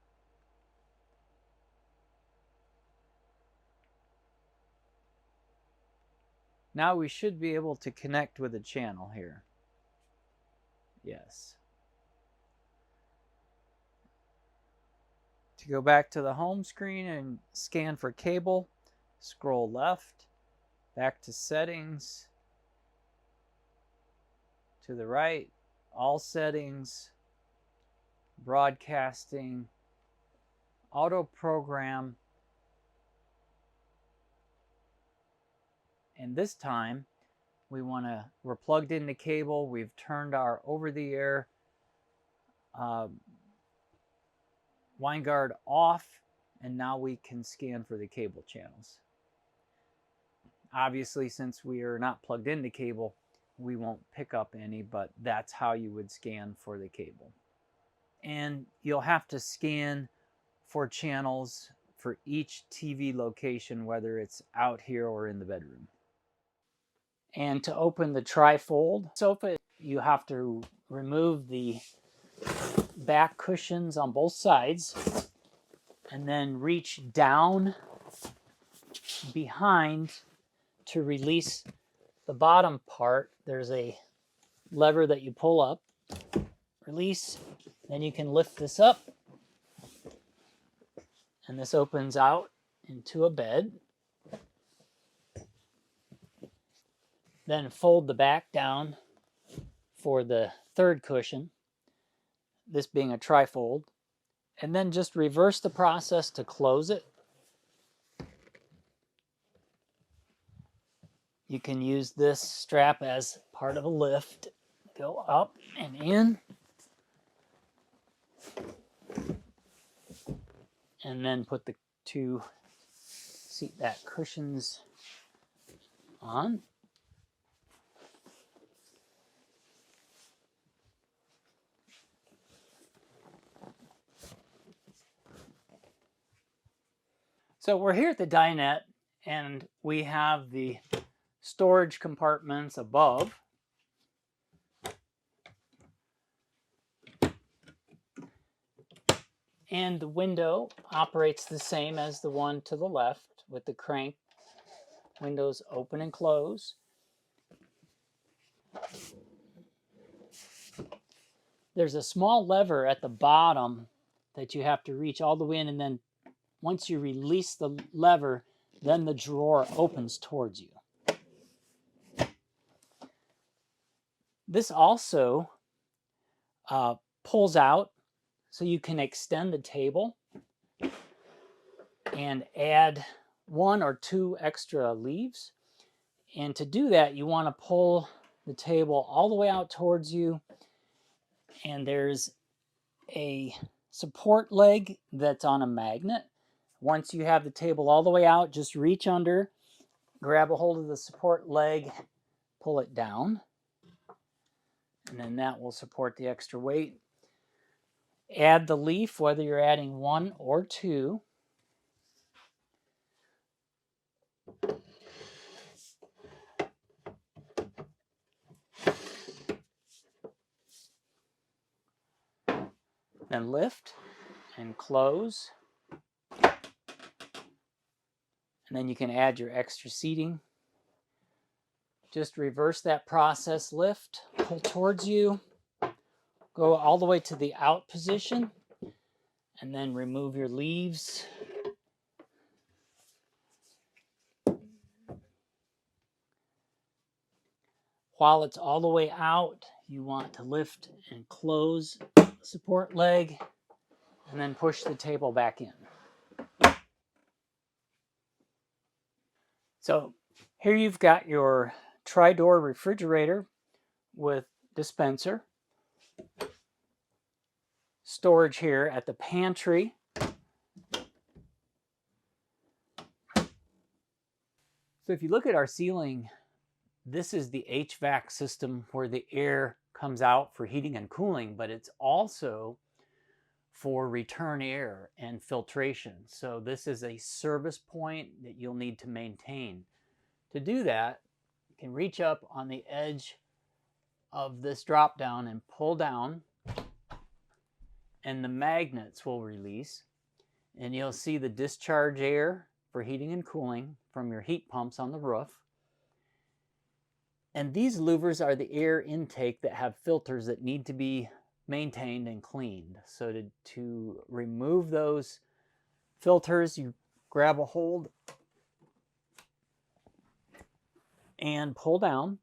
Now we should be able to connect with a channel here. Yes. To go back to the home screen and scan for cable, scroll left, back to settings, to the right, all settings, broadcasting, auto program, and this time we're plugged into cable, we've turned our over-the-air Winegard off, and now we can scan for the cable channels. Obviously, since we are not plugged into cable, we won't pick up any, but that's how you would scan for the cable. And you'll have to scan for channels for each TV location, whether it's out here or in the bedroom. And to open the Trifold Sofa, you have to remove the back cushions on both sides and then reach down behind to release the bottom part. There's a lever that you pull up, release, then you can lift this up, and this opens out into a bed. Then fold the back down for the third cushion, this being a trifold, and then just reverse the process to close it. You can use this strap as part of a lift. Go up and in, and then put the two seat back cushions on. So we're here at the dinette, and we have the storage compartments above. And the window operates the same as the one to the left, with the crank windows open and close. There's a small lever at the bottom that you have to reach all the way in, and then once you release the lever, then the drawer opens towards you. This also pulls out so you can extend the table and add 1 or 2 extra leaves. And to do that, you want to pull the table all the way out towards you, and there's a support leg that's on a magnet. Once you have the table all the way out, just reach under, grab a hold of the support leg, pull it down, and then that will support the extra weight. Add the leaf, whether you're adding 1 or 2. Then lift and close. And then you can add your extra seating. Just reverse that process, lift, pull towards you, go all the way to the out position, and then remove your leaves. While it's all the way out, you want to lift and close the support leg, and then push the table back in. So here you've got your tri-door refrigerator with dispenser. Storage here at the pantry. So if you look at our ceiling, this is the HVAC system where the air comes out for heating and cooling, but it's also for return air and filtration. So this is a service point that you'll need to maintain. To do that, you can reach up on the edge of this drop down and pull down, and the magnets will release, and you'll see the discharge air for heating and cooling from your heat pumps on the roof. And these louvers are the air intake that have filters that need to be maintained and cleaned. So to remove those filters, you grab a hold and pull down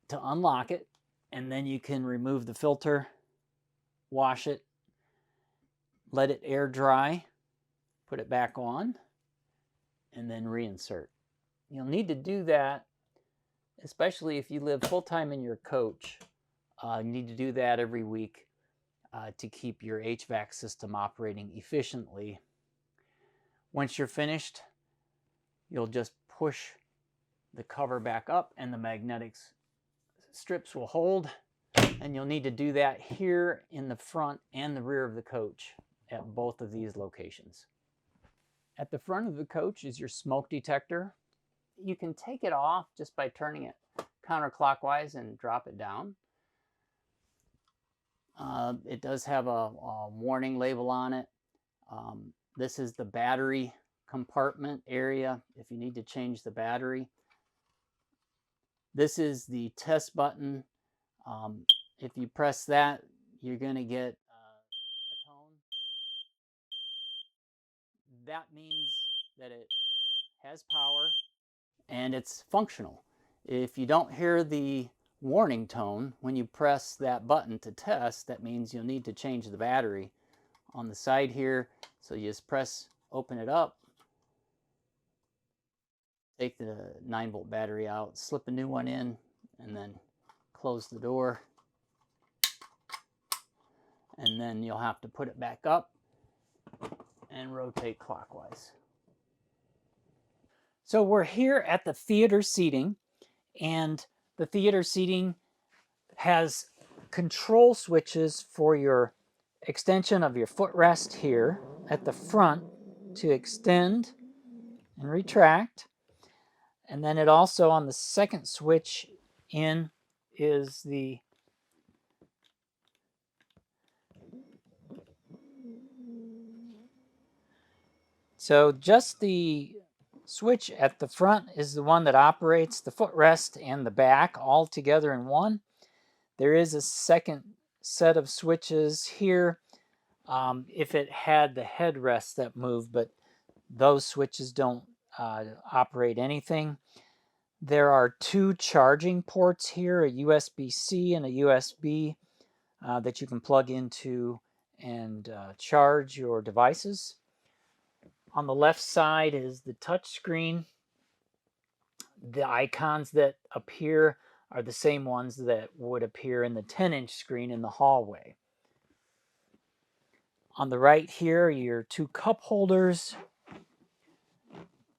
to unlock it, and then you can remove the filter, wash it, let it air dry, put it back on, and then reinsert. You'll need to do that, especially if you live full-time in your coach. You need to do that every week to keep your HVAC system operating efficiently. Once you're finished, you'll just push the cover back up and the magnetic strips will hold, and you'll need to do that here in the front and the rear of the coach at both of these locations. At the front of the coach is your smoke detector. You can take it off just by turning it counterclockwise and drop it down. It does have a warning label on it. This is the battery compartment area if you need to change the battery. This is the test button. If you press that, you're going to get a tone. That means that it has power and it's functional. If you don't hear the warning tone when you press that button to test, that means you'll need to change the battery on the side here. So you just press, open it up, take the 9-volt battery out, slip a new one in, and then close the door. And then you'll have to put it back up and rotate clockwise. So we're here at the theater seating, and the theater seating has control switches for your extension of your footrest here at the front to extend and retract. And then it also, on the second switch in, is the so just the switch at the front is the one that operates the footrest and the back all together in one. There is a second set of switches here if it had the headrest that moved, but those switches don't operate anything. There are 2 charging ports here, a USB-C and a USB that you can plug into and charge your devices. On the left side is the touch screen. The icons that appear are the same ones that would appear in the 10-inch screen in the hallway. On the right here are your 2 cup holders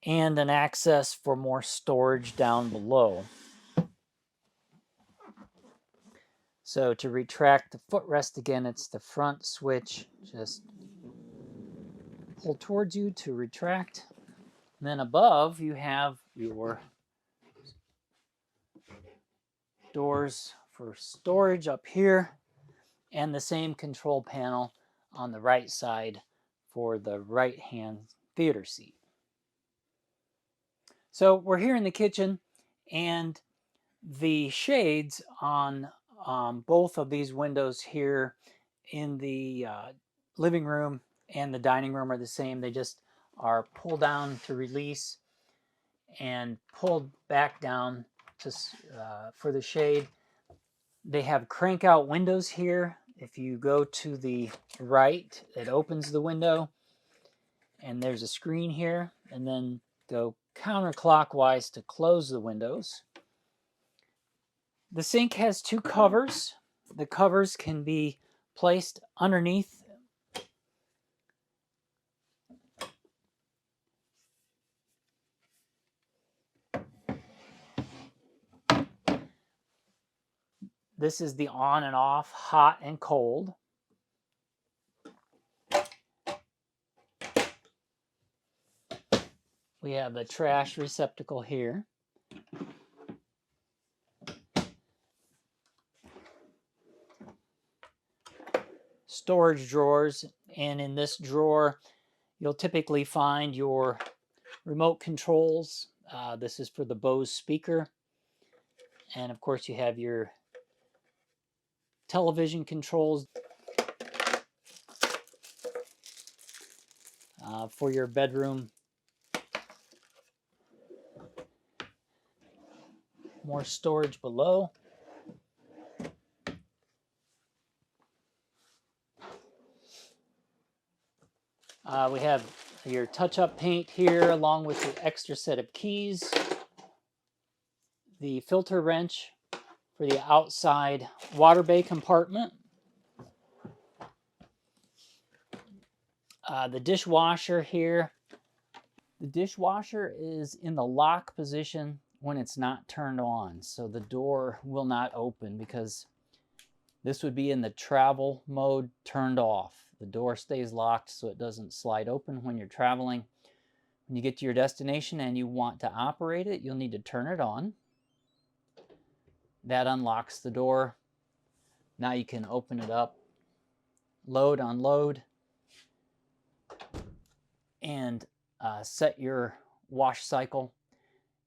and an access for more storage down below. So to retract the footrest again, it's the front switch. Just pull towards you to retract. And then above you have your doors for storage up here, and the same control panel on the right side for the right-hand theater seat. So we're here in the kitchen, and the shades on both of these windows here in the living room and the dining room are the same. They just are pulled down to release and pulled back down to, for the shade. They have crank out windows here. If you go to the right, it opens the window, and there's a screen here, and then go counterclockwise to close the windows. The sink has 2 covers. The covers can be placed underneath This is the on and off, hot and cold. We have a trash receptacle here. Storage drawers, and in this drawer you'll typically find your remote controls. This is for the Bose speaker, and of course you have your television controls for your bedroom. More storage below. We have your touch-up paint here along with the extra set of keys. The filter wrench for the outside water bay compartment. The dishwasher here. The dishwasher is in the lock position when it's not turned on, so the door will not open because this would be in the travel mode turned off. The door stays locked so it doesn't slide open when you're traveling. When you get to your destination and you want to operate it, you'll need to turn it on. That unlocks the door. Now you can open it up, load, unload, and set your wash cycle.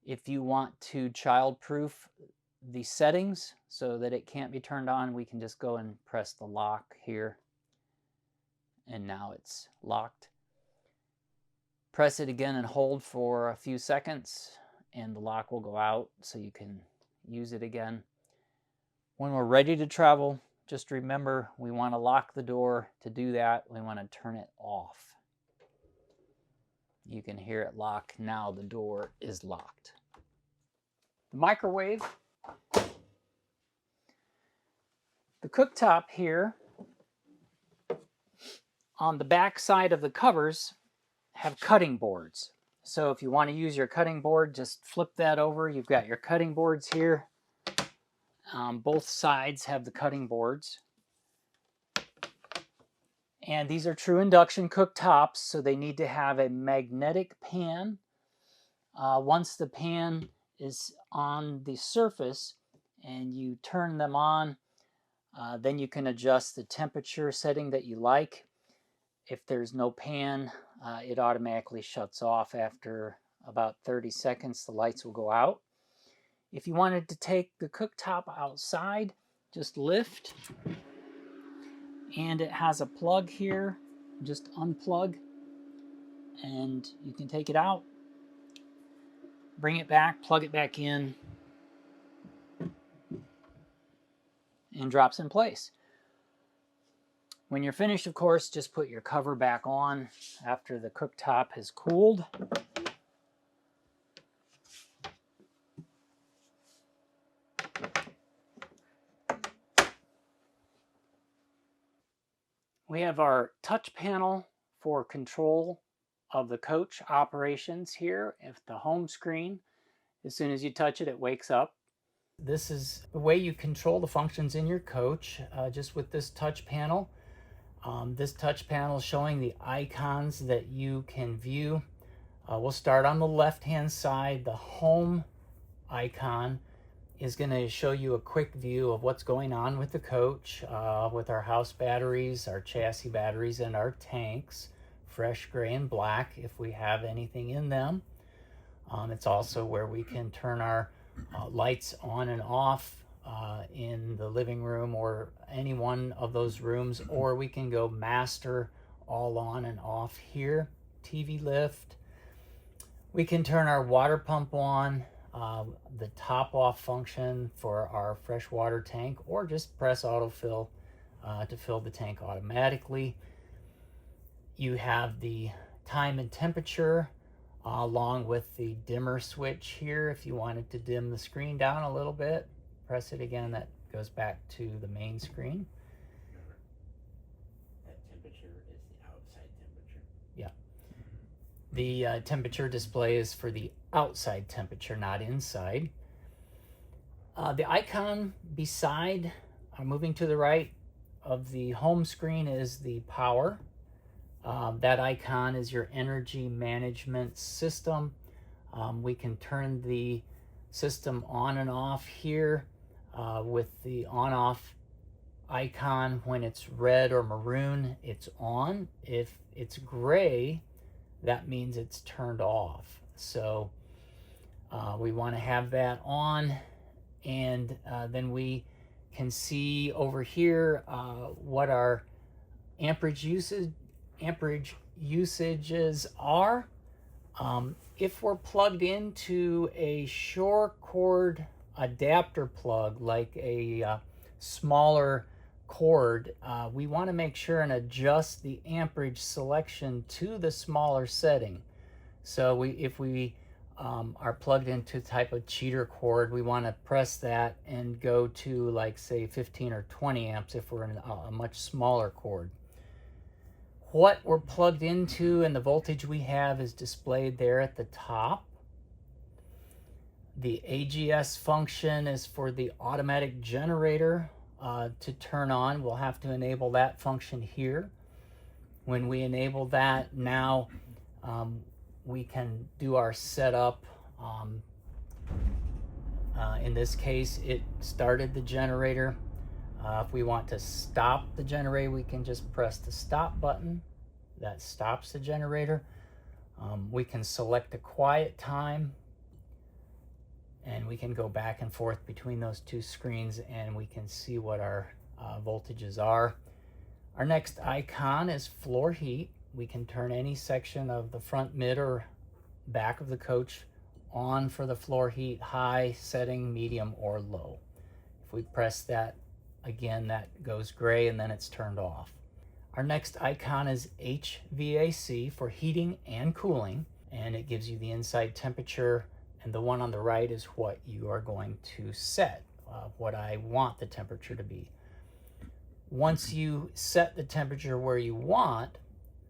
If you want to child-proof the settings so that it can't be turned on, we can just go and press the lock here. And now it's locked. Press it again and hold for a few seconds and the lock will go out so you can use it again. When we're ready to travel, just remember we want to lock the door. To do that, we want to turn it off. You can hear it lock. Now the door is locked. The microwave. The cooktop here on the back side of the covers have cutting boards. So if you want to use your cutting board, just flip that over. You've got your cutting boards here. Both sides have the cutting boards. And these are true induction cooktops, so they need to have a magnetic pan. Once the pan is on the surface and you turn them on, then you can adjust the temperature setting that you like. If there's no pan, it automatically shuts off after about 30 seconds. The lights will go out. If you wanted to take the cooktop outside, just lift, and it has a plug here. Just unplug, and you can take it out, bring it back, plug it back in, and drops in place. When you're finished, of course, just put your cover back on after the cooktop has cooled. We have our touch panel for control of the coach operations here. If the home screen, as soon as you touch it, it wakes up. This is the way you control the functions in your coach, just with this touch panel. This touch panel is showing the icons that you can view. We'll start on the left-hand side. The home icon is going to show you a quick view of what's going on with the coach, with our house batteries, our chassis batteries, and our tanks, fresh gray and black if we have anything in them. It's also where we can turn our lights on and off in the living room or any one of those rooms, or we can go master all on and off here. TV lift. We can turn our water pump on, the top off function for our freshwater tank, or just press autofill to fill the tank automatically. You have the time and temperature along with the dimmer switch here. If you wanted to dim the screen down a little bit, press it again, that goes back to the main screen. That temperature is the outside temperature. Yeah. The temperature display is for the outside temperature, not inside. The icon beside Moving to the right of the home screen is the power. That icon is your energy management system. We can turn the system on and off here with the on-off icon. When it's red or maroon, it's on. If it's gray, that means it's turned off. So we want to have that on, and then we can see over here what our amperage usages are. If we're plugged into a short cord adapter plug, like a smaller cord, we want to make sure and adjust the amperage selection to the smaller setting. So if we are plugged into type of cheater cord, we want to press that and go to, like, say 15 or 20 amps if we're in a much smaller cord. What we're plugged into and the voltage we have is displayed there at the top. The AGS function is for the automatic generator to turn on. We'll have to enable that function here. When we enable that, now we can do our setup. In this case, it started the generator. If we want to stop the generator, we can just press the stop button. That stops the generator. We can select a quiet time, and we can go back and forth between those two screens, and we can see what our voltages are. Our next icon is floor heat. We can turn any section of the front, mid, or back of the coach on for the floor heat, high setting, medium, or low. If we press that again, that goes gray and then it's turned off. Our next icon is HVAC for heating and cooling, and it gives you the inside temperature, and the one on the right is what you are going to set, what I want the temperature to be. Once you set the temperature where you want,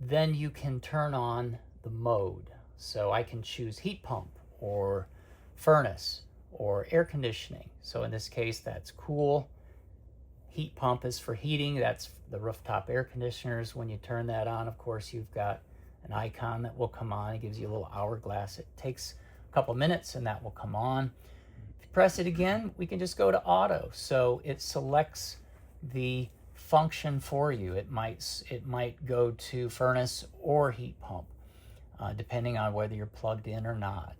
then you can turn on the mode. So I can choose heat pump or furnace or air conditioning. So in this case, that's cool. Heat pump is for heating. That's the rooftop air conditioners. When you turn that on, of course, you've got an icon that will come on. It gives you a little hourglass. It takes a couple minutes and that will come on. If you press it again, we can just go to auto. So it selects the function for you. It might go to furnace or heat pump, depending on whether you're plugged in or not.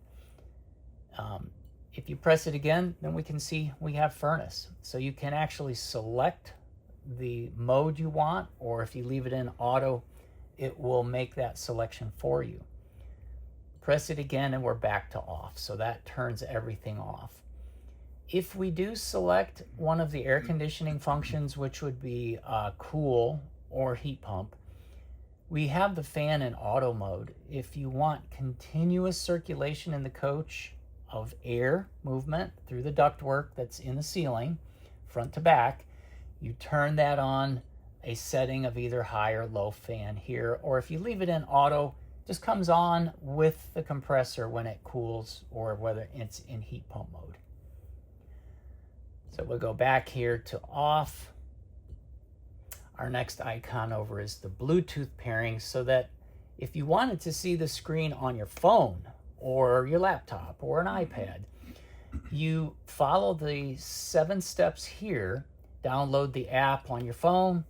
If you press it again, then we can see we have furnace. So you can actually select the mode you want, or if you leave it in auto, it will make that selection for you. Press it again and we're back to off. So that turns everything off. If we do select one of the air conditioning functions, which would be cool or heat pump, we have the fan in auto mode. If you want continuous circulation in the coach of air movement through the ductwork that's in the ceiling, front to back, you turn that on a setting of either high or low fan here, or if you leave it in auto, it just comes on with the compressor when it cools, or whether it's in heat pump mode. So we'll go back here to off. Our next icon over is the Bluetooth pairing, so that if you wanted to see the screen on your phone or your laptop or an iPad, you follow the 7 steps here, download the app on your phone,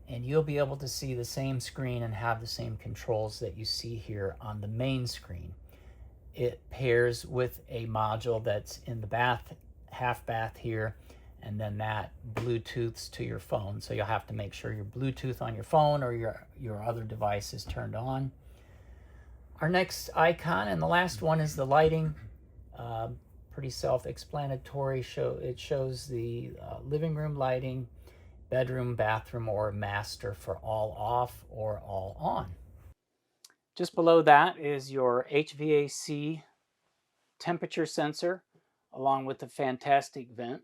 and you'll be able to see the same screen and have the same controls that you see here on the main screen. It pairs with a module that's in the half bath here, and then that Bluetooths to your phone. So you'll have to make sure your Bluetooth on your phone or your other device is turned on. Our next icon and the last one is the lighting. Pretty self-explanatory. It shows the living room lighting, bedroom, bathroom, or master for all off or all on. Just below that is your HVAC temperature sensor, along with the fantastic vent,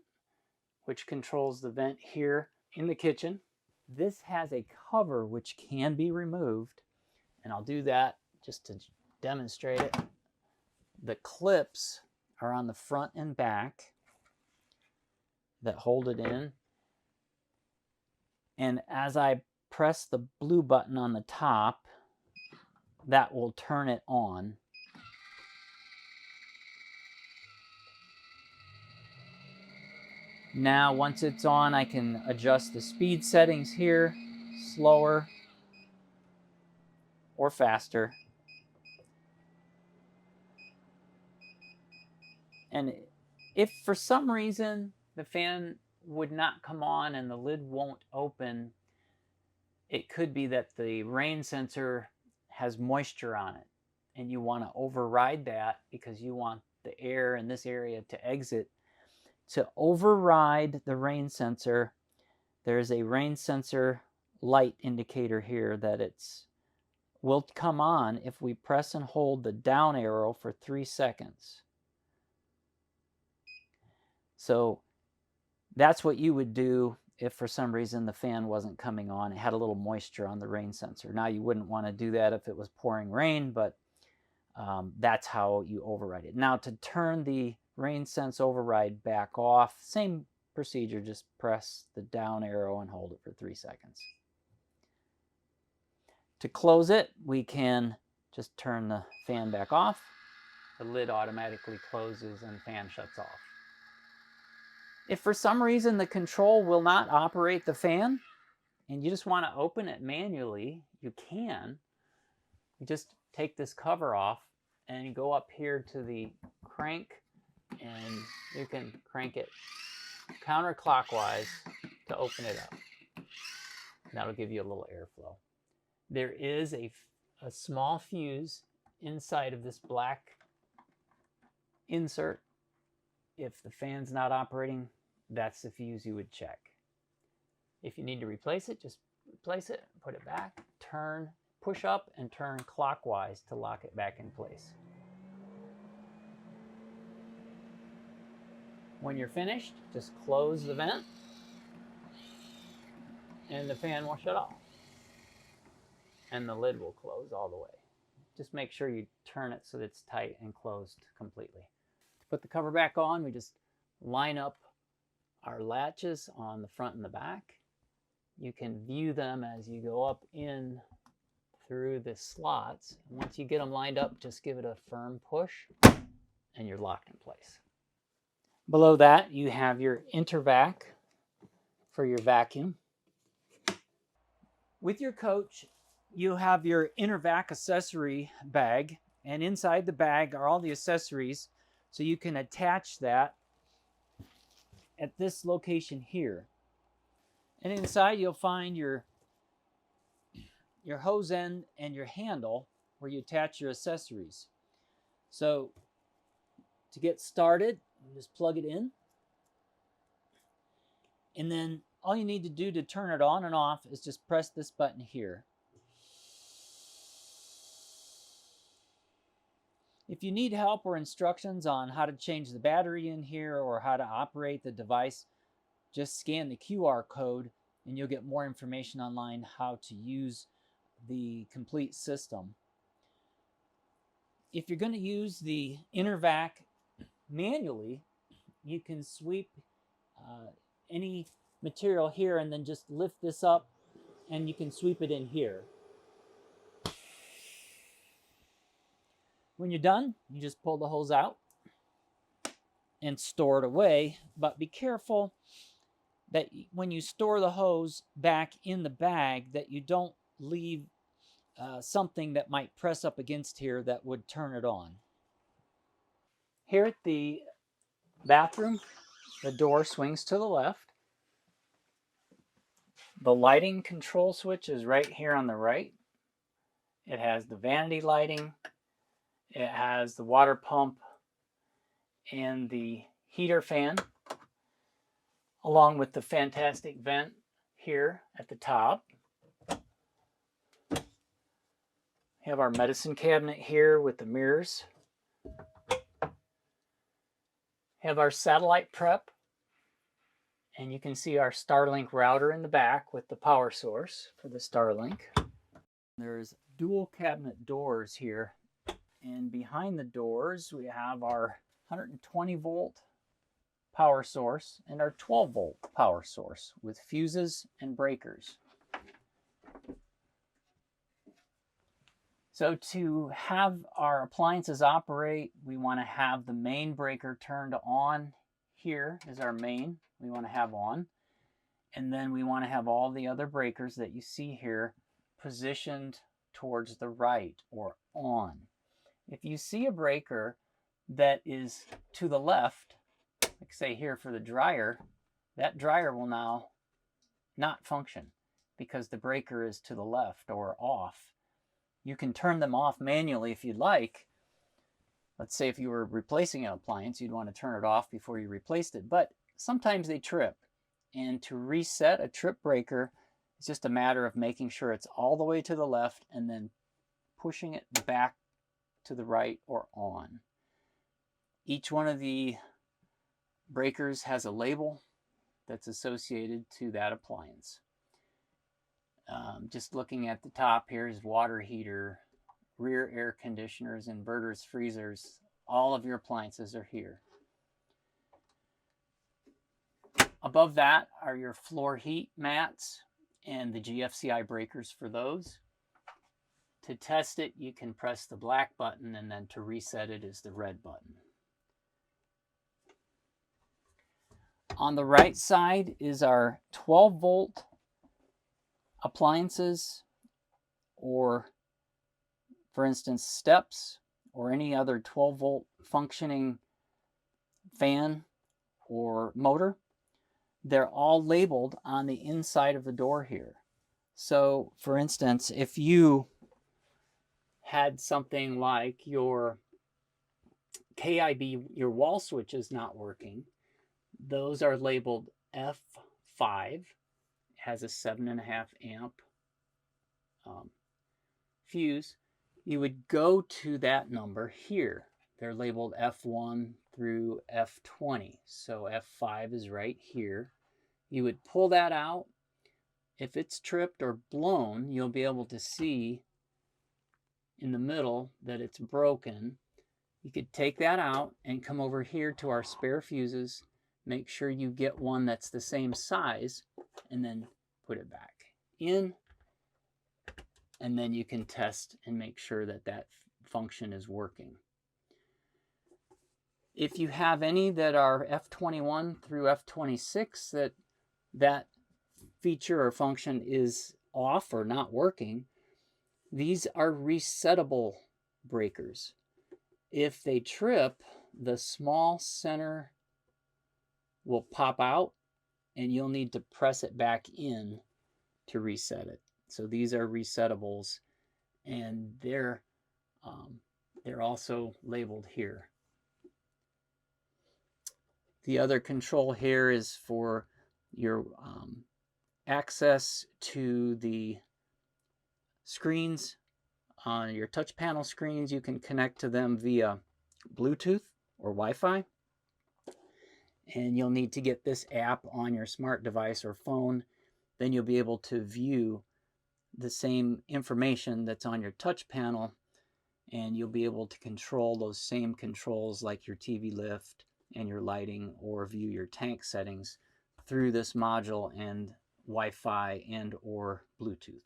which controls the vent here in the kitchen. This has a cover which can be removed, and I'll do that just to demonstrate it. The clips are on the front and back that hold it in. And as I press the blue button on the top, that will turn it on. Now, once it's on, I can adjust the speed settings here, slower or faster. And if for some reason the fan would not come on and the lid won't open, it could be that the rain sensor has moisture on it, and you want to override that because you want the air in this area to exit. To override the rain sensor, there's a rain sensor light indicator here that will come on if we press and hold the down arrow for 3 seconds. So that's what you would do if for some reason the fan wasn't coming on. It had a little moisture on the rain sensor. Now you wouldn't want to do that if it was pouring rain, but that's how you override it. Now to turn the rain sense override back off, same procedure, just press the down arrow and hold it for 3 seconds. To close it, we can just turn the fan back off. The lid automatically closes and the fan shuts off. If for some reason the control will not operate the fan and you just want to open it manually, you can. You just take this cover off and you go up here to the crank and you can crank it counterclockwise to open it up. That'll give you a little airflow. There is a small fuse inside of this black insert. If the fan's not operating, that's the fuse you would check. If you need to replace it, just replace it, put it back, turn, push up and turn clockwise to lock it back in place. When you're finished, just close the vent and the fan will shut off. And the lid will close all the way. Just make sure you turn it so that it's tight and closed completely. To put the cover back on, we just line up our latches on the front and the back. You can view them as you go up in through the slots. And once you get them lined up, just give it a firm push and you're locked in place. Below that, you have your Intervac for your vacuum. With your coach, you have your Intervac accessory bag, and inside the bag are all the accessories, so you can attach that at this location here. And inside you'll find your hose end and your handle where you attach your accessories. So to get started, you just plug it in, and then all you need to do to turn it on and off is just press this button here. If you need help or instructions on how to change the battery in here or how to operate the device, just scan the QR code and you'll get more information online how to use the complete system. If you're going to use the Intervac manually, you can sweep any material here and then just lift this up and you can sweep it in here. When you're done, you just pull the hose out and store it away, but be careful that when you store the hose back in the bag that you don't leave something that might press up against here that would turn it on. Here at the bathroom, the door swings to the left. The lighting control switch is right here on the right. It has the vanity lighting. It has the water pump and the heater fan, along with the fantastic vent here at the top. We have our medicine cabinet here with the mirrors. We have our satellite prep, and you can see our Starlink router in the back with the power source for the Starlink. There's dual cabinet doors here. And behind the doors, we have our 120 volt power source and our 12-volt power source with fuses and breakers. So to have our appliances operate, we want to have the main breaker turned on. Here is our main we want to have on. And then we want to have all the other breakers that you see here positioned towards the right or on. If you see a breaker that is to the left, like say here for the dryer, that dryer will now not function because the breaker is to the left or off. You can turn them off manually if you'd like. Let's say if you were replacing an appliance, you'd want to turn it off before you replaced it, but sometimes they trip. And to reset a trip breaker, it's just a matter of making sure it's all the way to the left and then pushing it back to the right or on. Each one of the breakers has a label that's associated to that appliance. Just looking at the top here is water heater, rear air conditioners, inverters, freezers. All of your appliances are here. Above that are your floor heat mats and the GFCI breakers for those. To test it, you can press the black button, and then to reset it is the red button. On the right side is our 12-volt appliances, or for instance steps, or any other 12-volt functioning fan or motor. They're all labeled on the inside of the door here. So for instance, if you had something like your KIB, your wall switch is not working, those are labeled F5, has a 7.5 amp fuse. You would go to that number here. They're labeled F1 through F20. So F5 is right here. You would pull that out. If it's tripped or blown, you'll be able to see in the middle that it's broken. You could take that out and come over here to our spare fuses. Make sure you get one that's the same size and then put it back in. And then you can test and make sure that that function is working. If you have any that are F21 through F26 that feature or function is off or not working, these are resettable breakers. If they trip, the small center will pop out and you'll need to press it back in to reset it. So these are resettables, and they're also labeled here. The other control here is for your access to the screens. On your touch panel screens, you can connect to them via Bluetooth or Wi-Fi. And you'll need to get this app on your smart device or phone. Then you'll be able to view the same information that's on your touch panel, and you'll be able to control those same controls like your TV lift and your lighting, or view your tank settings through this module and Wi-Fi and or Bluetooth.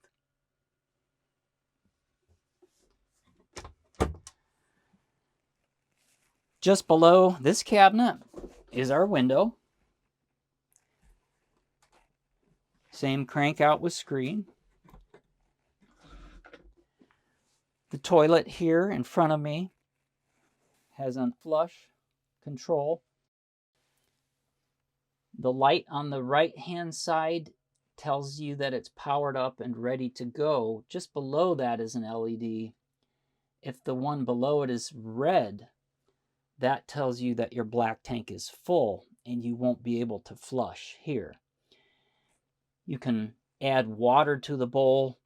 Just below this cabinet is our window. Same crank out with screen. The toilet here in front of me has a flush control. The light on the right-hand side tells you that it's powered up and ready to go. Just below that is an LED. If the one below it is red, that tells you that your black tank is full and you won't be able to flush here. You can add water to the bowl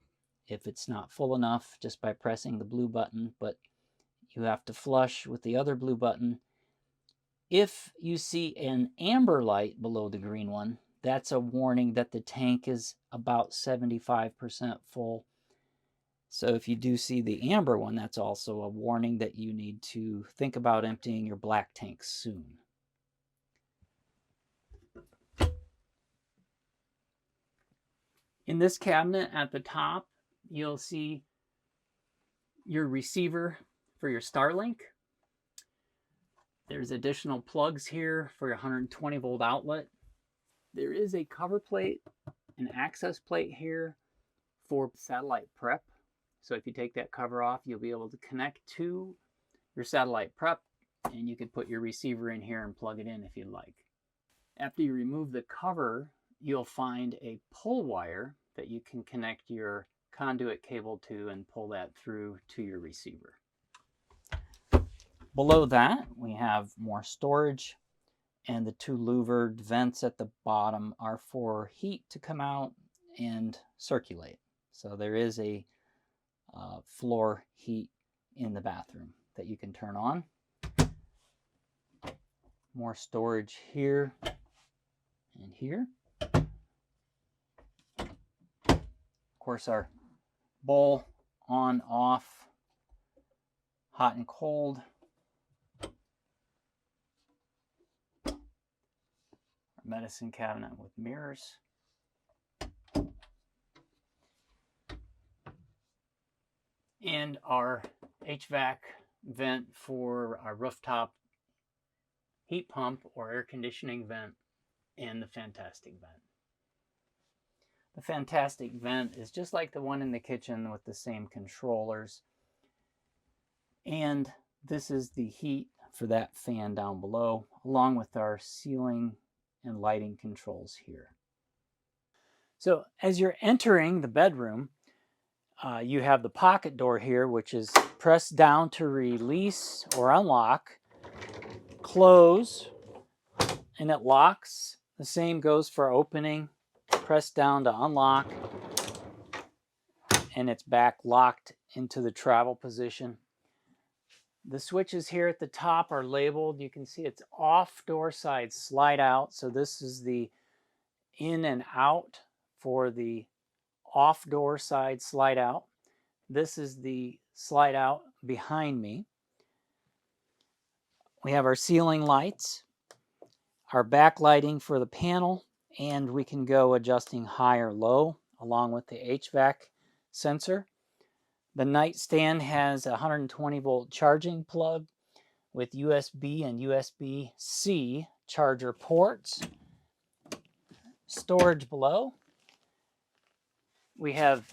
if it's not full enough just by pressing the blue button, but you have to flush with the other blue button. If you see an amber light below the green one, that's a warning that the tank is about 75% full. So if you do see the amber one, that's also a warning that you need to think about emptying your black tank soon. In this cabinet at the top, you'll see your receiver for your Starlink. There's additional plugs here for your 120 volt outlet. There is a cover plate, an access plate here for satellite prep. So if you take that cover off, you'll be able to connect to your satellite prep, and you can put your receiver in here and plug it in if you'd like. After you remove the cover, you'll find a pull wire that you can connect your conduit cable to and pull that through to your receiver. Below that, we have more storage, and the two louvered vents at the bottom are for heat to come out and circulate. So there is a floor heat in the bathroom that you can turn on. More storage here and here. Of course, our bowl on, off, hot and cold. Our medicine cabinet with mirrors. And our HVAC vent for our rooftop heat pump or air conditioning vent, and the Fantastic vent. The Fantastic vent is just like the one in the kitchen with the same controllers. And this is the heat for that fan down below, along with our ceiling and lighting controls here. So as you're entering the bedroom, you have the pocket door here, which is press down to release or unlock, close, and it locks. The same goes for opening. Press down to unlock, and it's back locked into the travel position. The switches here at the top are labeled. You can see it's off door side slide out. So this is the in and out for the off door side slide out. This is the slide out behind me. We have our ceiling lights, our backlighting for the panel, and we can go adjusting high or low along with the HVAC sensor. The nightstand has a 120 volt charging plug with USB and USB-C charger ports. Storage below. We have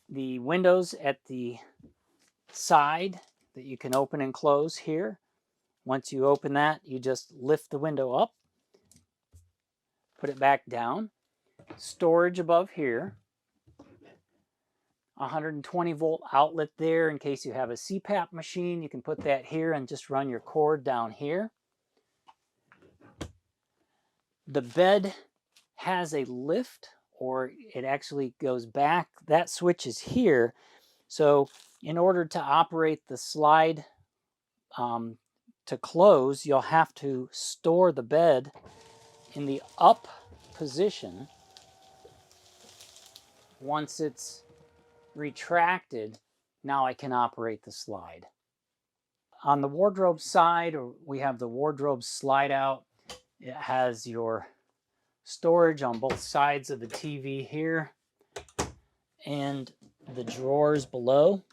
the windows at the side that you can open and close here. Once you open that, you just lift the window up, put it back down. Storage above here. 120 volt outlet there in case you have a CPAP machine. You can put that here and just run your cord down here. The bed has a lift, or it actually goes back. That switch is here. So in order to operate the slide to close, you'll have to store the bed in the up position. Once it's retracted, now I can operate the slide. On the wardrobe side, we have the wardrobe slide out. It has your storage on both sides of the TV here and the drawers below.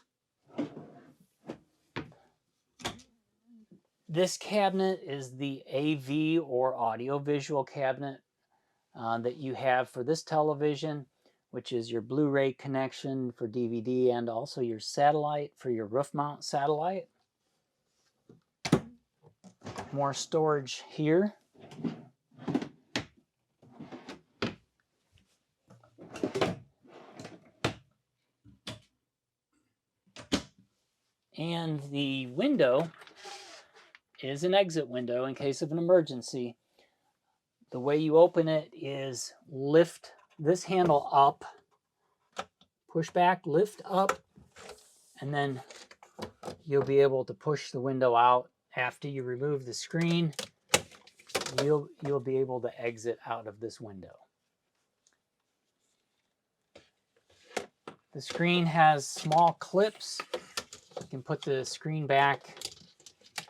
This cabinet is the AV or audiovisual cabinet that you have for this television, which is your Blu-ray connection for DVD and also your satellite for your roof mount satellite. More storage here. And the window is an exit window in case of an emergency. The way you open it is lift this handle up, push back, lift up, and then you'll be able to push the window out. After you remove the screen, you'll be able to exit out of this window. The screen has small clips. You can put the screen back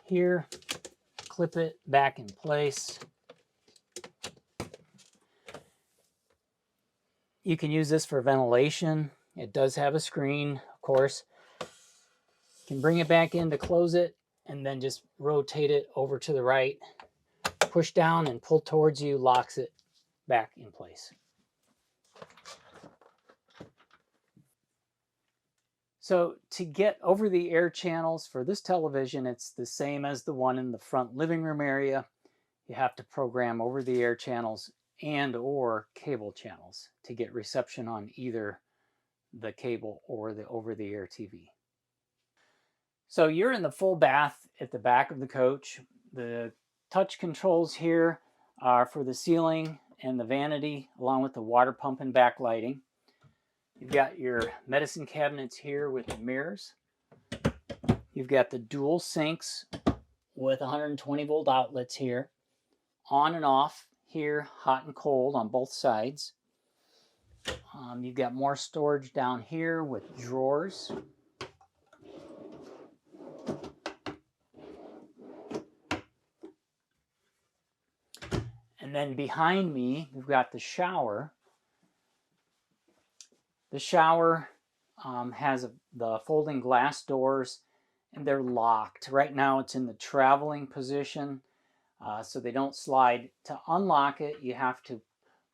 here, clip it back in place. You can use this for ventilation. It does have a screen, of course. You can bring it back in to close it and then just rotate it over to the right. Push down and pull towards you, locks it back in place. So to get over the air channels for this television, it's the same as the one in the front living room area. You have to program over the air channels and or cable channels to get reception on either the cable or the over the air TV. So you're in the full bath at the back of the coach. The touch controls here are for the ceiling and the vanity, along with the water pump and backlighting. You've got your medicine cabinets here with the mirrors. You've got the dual sinks with 120 volt outlets here. On and off here, hot and cold on both sides. You've got more storage down here with drawers. And then behind me, we've got the shower. The shower has the folding glass doors, and they're locked. Right now it's in the traveling position, so they don't slide. To unlock it, you have to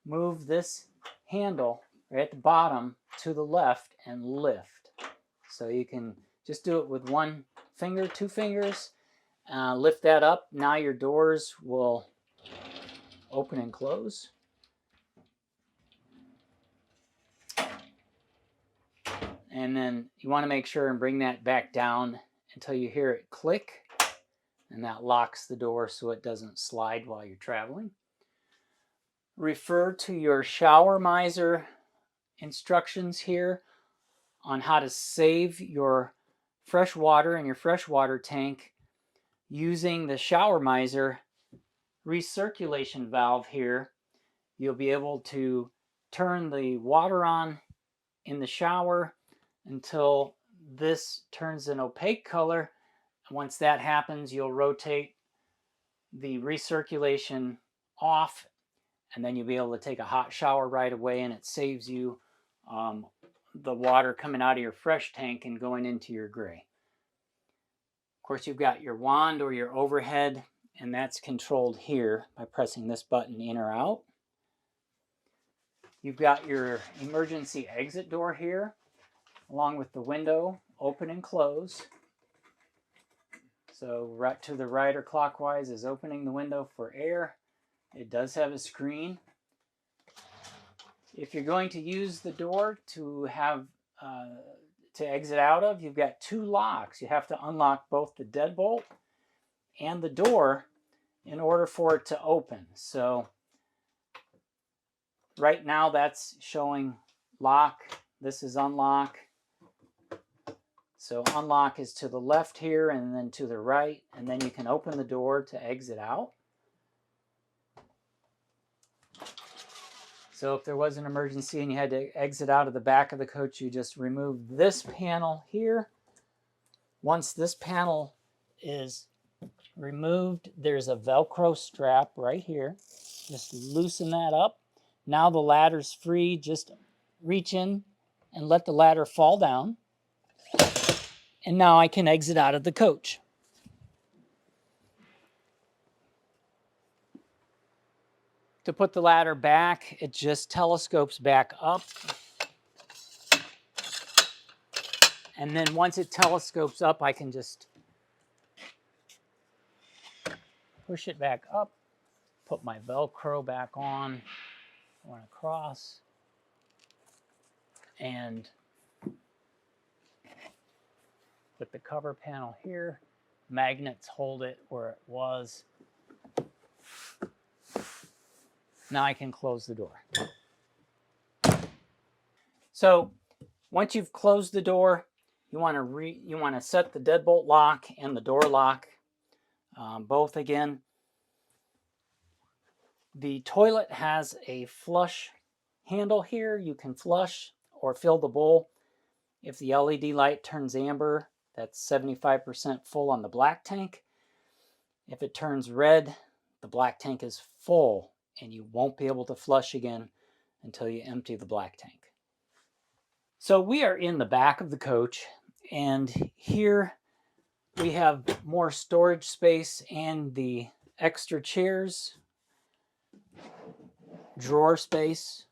move this handle right at the bottom to the left and lift. So you can just do it with one finger, two fingers, lift that up. Now your doors will open and close. And then you want to make sure and bring that back down until you hear it click, and that locks the door so it doesn't slide while you're traveling. Refer to your shower miser instructions here on how to save your fresh water in your freshwater tank using the shower miser recirculation valve here. You'll be able to turn the water on in the shower until this turns an opaque color. Once that happens, you'll rotate the recirculation off, and then you'll be able to take a hot shower right away, and it saves you the water coming out of your fresh tank and going into your gray. Of course, you've got your wand or your overhead, and that's controlled here by pressing this button in or out. You've got your emergency exit door here, along with the window open and close. So right to the right or clockwise is opening the window for air. It does have a screen. If you're going to use the door to have to exit out of, you've got two locks. You have to unlock both the deadbolt and the door in order for it to open. So right now that's showing lock. This is unlock. So unlock is to the left here and then to the right, and then you can open the door to exit out. So if there was an emergency and you had to exit out of the back of the coach, you just remove this panel here. Once this panel is removed, there's a Velcro strap right here. Just loosen that up. Now the ladder's free. Just reach in and let the ladder fall down. And now I can exit out of the coach. To put the ladder back, it just telescopes back up. And then once it telescopes up, I can just push it back up, put my Velcro back on, going across, and put the cover panel here. Magnets hold it where it was. Now I can close the door. So once you've closed the door, you want to set the deadbolt lock and the door lock, both again. The toilet has a flush handle here. You can flush or fill the bowl. If the LED light turns amber, that's 75% full on the black tank. If it turns red, the black tank is full and you won't be able to flush again until you empty the black tank. So we are in the back of the coach, and here we have more storage space and the extra chairs, drawer space,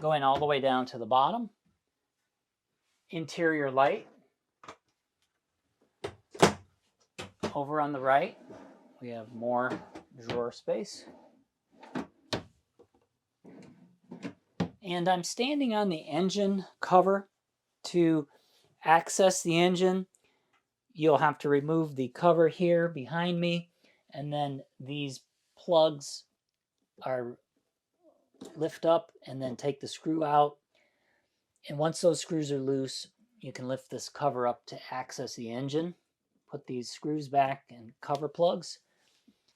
going all the way down to the bottom. Interior light. Over on the right, we have more drawer space. And I'm standing on the engine cover. To access the engine, you'll have to remove the cover here behind me, and then these plugs are lift up and then take the screw out. And once those screws are loose, you can lift this cover up to access the engine. Put these screws back and cover plugs.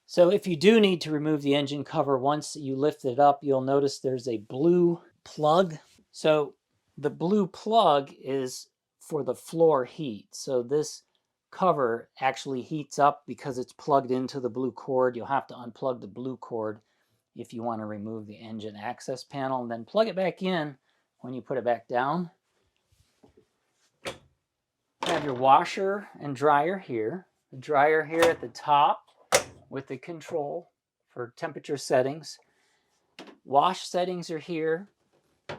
So if you do need to remove the engine cover, once you lift it up, you'll notice there's a blue plug. So the blue plug is for the floor heat. So this cover actually heats up because it's plugged into the blue cord. You'll have to unplug the blue cord if you want to remove the engine access panel, and then plug it back in when you put it back down. You have your washer and dryer here. The dryer here at the top with the control for temperature settings. Wash settings are here.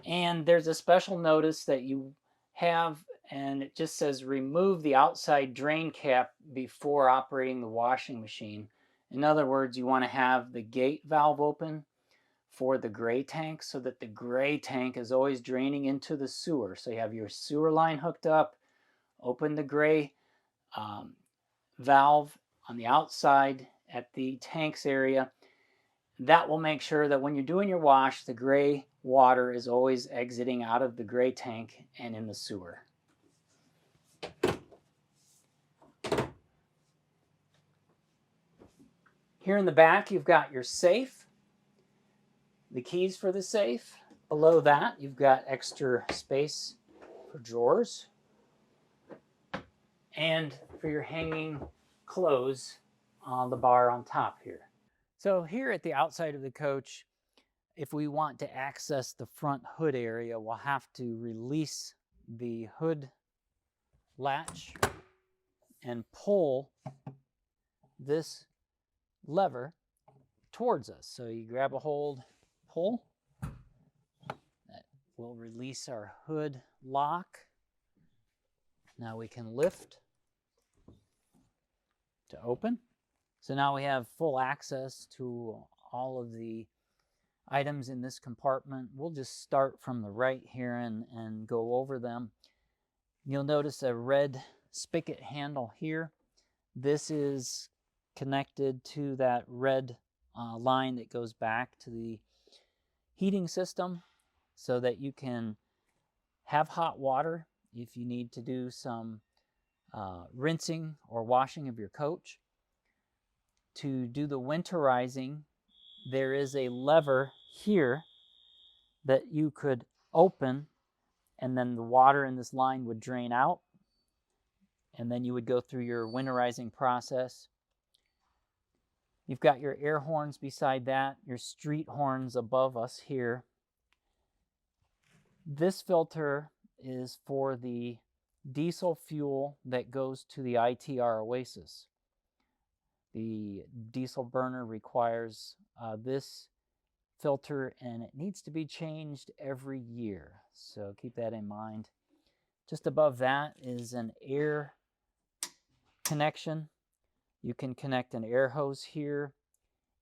And there's a special notice that you have, and it just says remove the outside drain cap before operating the washing machine. In other words, you want to have the gate valve open for the gray tank so that the gray tank is always draining into the sewer. So you have your sewer line hooked up, open the gray valve on the outside at the tanks area. That will make sure that when you're doing your wash, the gray water is always exiting out of the gray tank and in the sewer. Here in the back, you've got your safe, the keys for the safe. Below that, you've got extra space for drawers and for your hanging clothes on the bar on top here. So here at the outside of the coach, if we want to access the front hood area, we'll have to release the hood latch and pull this lever towards us. So you grab a hold, pull. That will release our hood lock. Now we can lift to open. So now we have full access to all of the items in this compartment. We'll just start from the right here and go over them. You'll notice a red spigot handle here. This is connected to that red line that goes back to the heating system so that you can have hot water if you need to do some rinsing or washing of your coach. To do the winterizing, there is a lever here that you could open, and then the water in this line would drain out, and then you would go through your winterizing process. You've got your air horns beside that, your street horns above us here. This filter is for the diesel fuel that goes to the ITR Oasis. The diesel burner requires this filter, and it needs to be changed every year. So keep that in mind. Just above that is an air connection. You can connect an air hose here,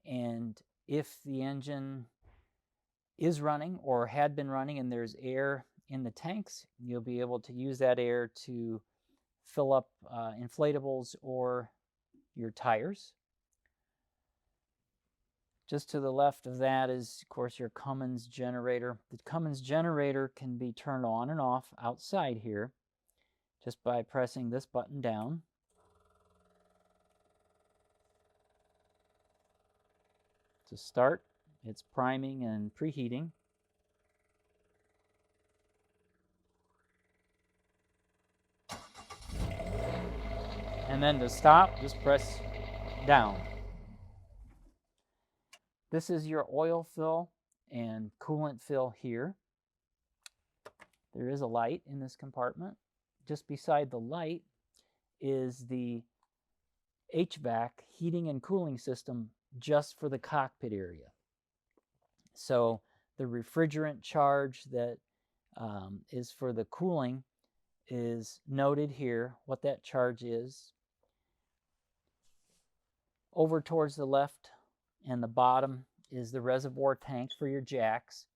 and if the engine is running or had been running and there's air in the tanks, you'll be able to use that air to fill up inflatables or your tires. Just to the left of that is, of course, your Cummins generator. The Cummins generator can be turned on and off outside here just by pressing this button down. To start, it's priming and preheating. And then to stop, just press down. This is your oil fill and coolant fill here. There is a light in this compartment. Just beside the light is the HVAC, heating and cooling system, just for the cockpit area. So the refrigerant charge that is for the cooling is noted here, what that charge is. Over towards the left and the bottom is the reservoir tank for your jacks.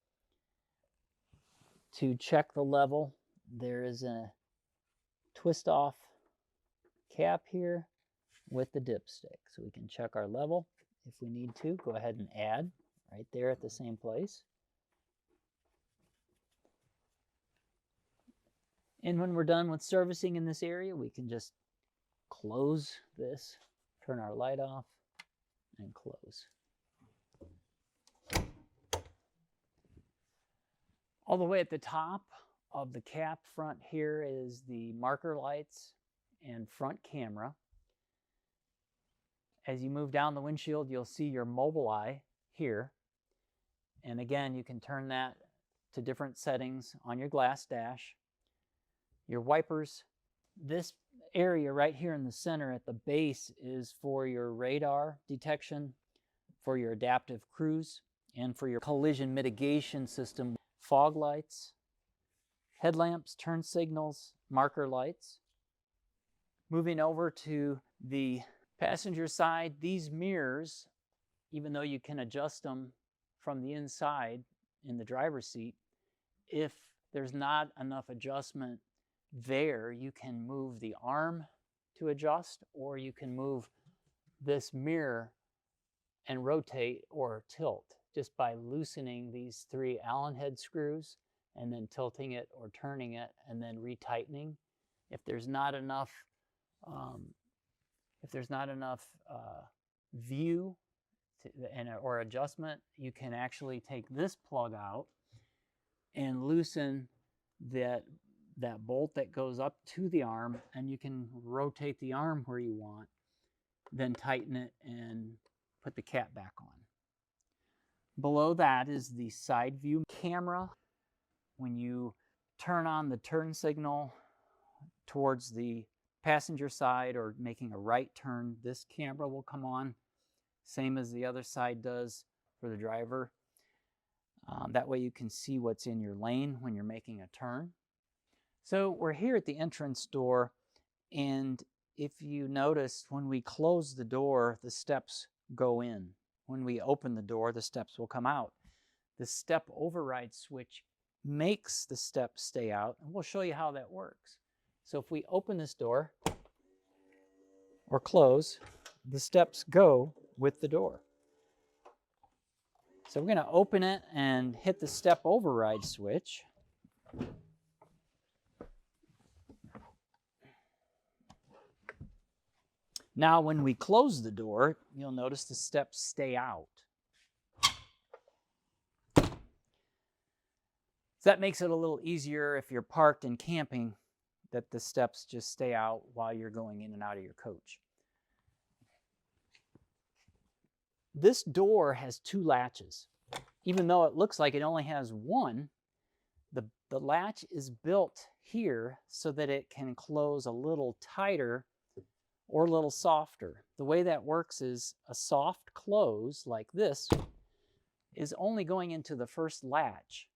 To check the level, there is a twist-off cap here with the dipstick. So we can check our level if we need to. Go ahead and add right there at the same place. And when we're done with servicing in this area, we can just close this, turn our light off, and close. All the way at the top of the cap front here is the marker lights and front camera. As you move down the windshield, you'll see your mobile eye here. And again, you can turn that to different settings on your glass dash. Your wipers, this area right here in the center at the base is for your radar detection, for your adaptive cruise, and for your collision mitigation system. Fog lights, headlamps, turn signals, marker lights. Moving over to the passenger side, these mirrors, even though you can adjust them from the inside in the driver's seat, if there's not enough adjustment there, you can move the arm to adjust, or you can move this mirror and rotate or tilt just by loosening these 3 Allen head screws and then tilting it or turning it and then retightening. If there's not enough view or adjustment, you can actually take this plug out and loosen that bolt that goes up to the arm, and you can rotate the arm where you want, then tighten it and put the cap back on. Below that is the side view camera. When you turn on the turn signal towards the passenger side or making a right turn, this camera will come on, same as the other side does for the driver. That way you can see what's in your lane when you're making a turn. So we're here at the entrance door, and if you notice, when we close the door, the steps go in. When we open the door, the steps will come out. The step override switch makes the steps stay out, and we'll show you how that works. So if we open this door or close, the steps go with the door. So we're going to open it and hit the step override switch. Now, when we close the door, you'll notice the steps stay out. So that makes it a little easier if you're parked and camping, that the steps just stay out while you're going in and out of your coach. This door has 2 latches. Even though it looks like it only has 1, the latch is built here so that it can close a little tighter or a little softer. The way that works is a soft close like this is only going into the first latch.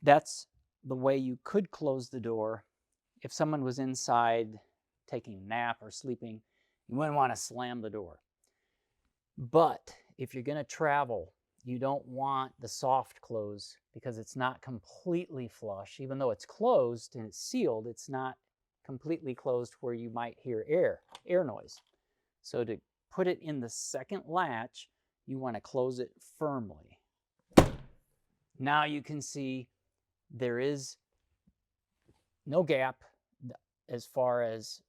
That's the way you could close the door. If someone was inside taking a nap or sleeping, you wouldn't want to slam the door. But if you're going to travel, you don't want the soft close because it's not completely flush. Even though it's closed and it's sealed, it's not completely closed where you might hear air noise. So to put it in the second latch, you want to close it firmly. Now you can see there is no gap as far as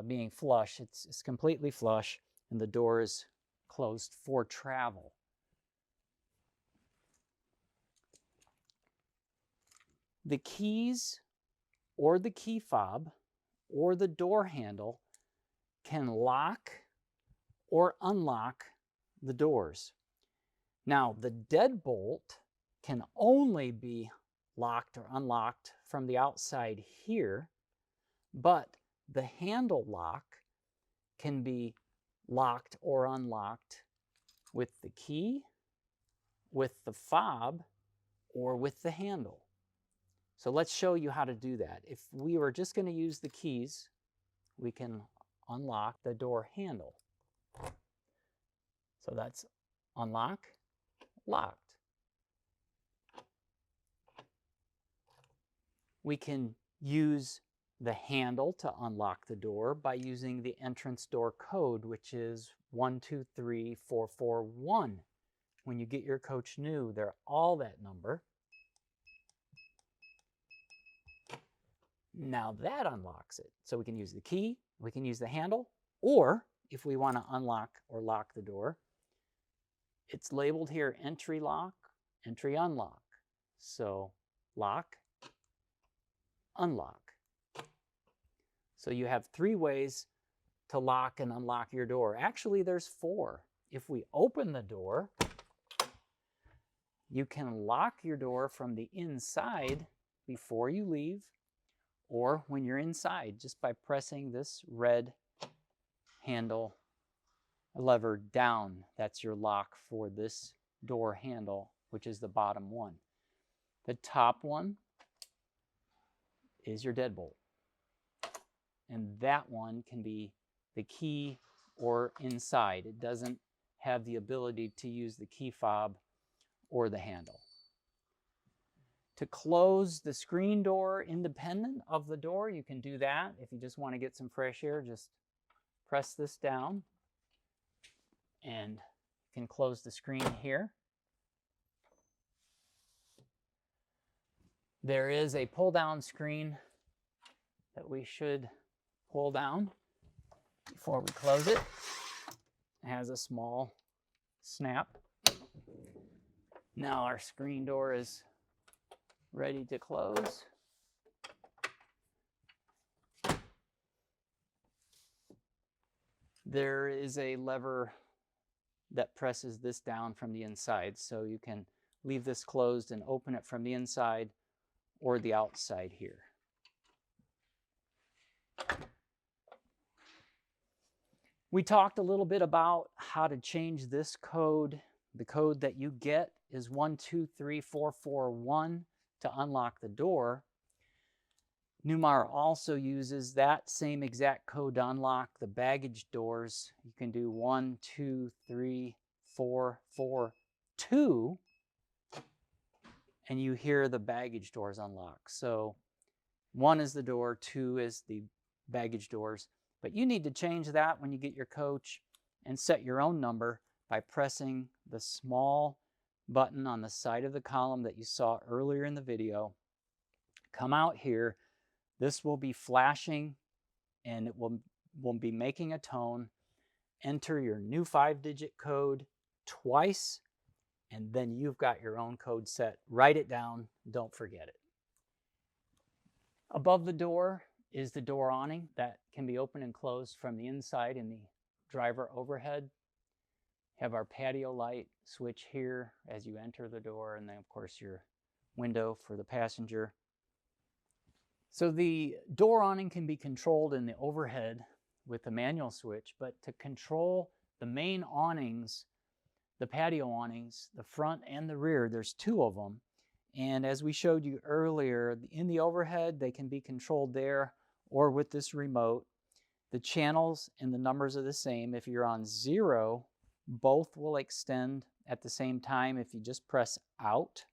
being flush. It's completely flush, and the door is closed for travel. The keys or the key fob or the door handle can lock or unlock the doors. Now, the deadbolt can only be locked or unlocked from the outside here, but the handle lock can be locked or unlocked with the key, with the fob, or with the handle. So let's show you how to do that. If we were just going to use the keys, we can unlock the door handle. So that's unlock, locked. We can use the handle to unlock the door by using the entrance door code, which is 123441. When you get your coach new, they're all that number. Now that unlocks it. So we can use the key, we can use the handle, or if we want to unlock or lock the door, it's labeled here entry lock, entry unlock. So lock, unlock. So you have 3 ways to lock and unlock your door. Actually, there's 4. If we open the door, you can lock your door from the inside before you leave, or when you're inside, just by pressing this red handle lever down. That's your lock for this door handle, which is the bottom one. The top one is your deadbolt. And that one can be the key or inside. It doesn't have the ability to use the key fob or the handle. To close the screen door independent of the door, you can do that. If you just want to get some fresh air, just press this down and you can close the screen here. There is a pull-down screen that we should pull down before we close it. It has a small snap. Now our screen door is ready to close. There is a lever that presses this down from the inside, so you can leave this closed and open it from the inside or the outside here. We talked a little bit about how to change this code. The code that you get is 123441 to unlock the door. Newmar also uses that same exact code to unlock the baggage doors. You can do 1, 2, 3, 4, 4, 2, and you hear the baggage doors unlock. So 1 is the door, 2 is the baggage doors. But you need to change that when you get your coach and set your own number by pressing the small button on the side of the column that you saw earlier in the video. Come out here. This will be flashing and it will be making a tone. Enter your new 5-digit code twice and then you've got your own code set. Write it down. Don't forget it. Above the door is the door awning that can be opened and closed from the inside in the driver overhead. Have our patio light switch here as you enter the door, and then of course your window for the passenger. So the door awning can be controlled in the overhead with the manual switch, but to control the main awnings, the patio awnings, the front and the rear, there's 2 of them. And as we showed you earlier, in the overhead, they can be controlled there or with this remote. The channels and the numbers are the same. If you're on 0, both will extend at the same time if you just press out.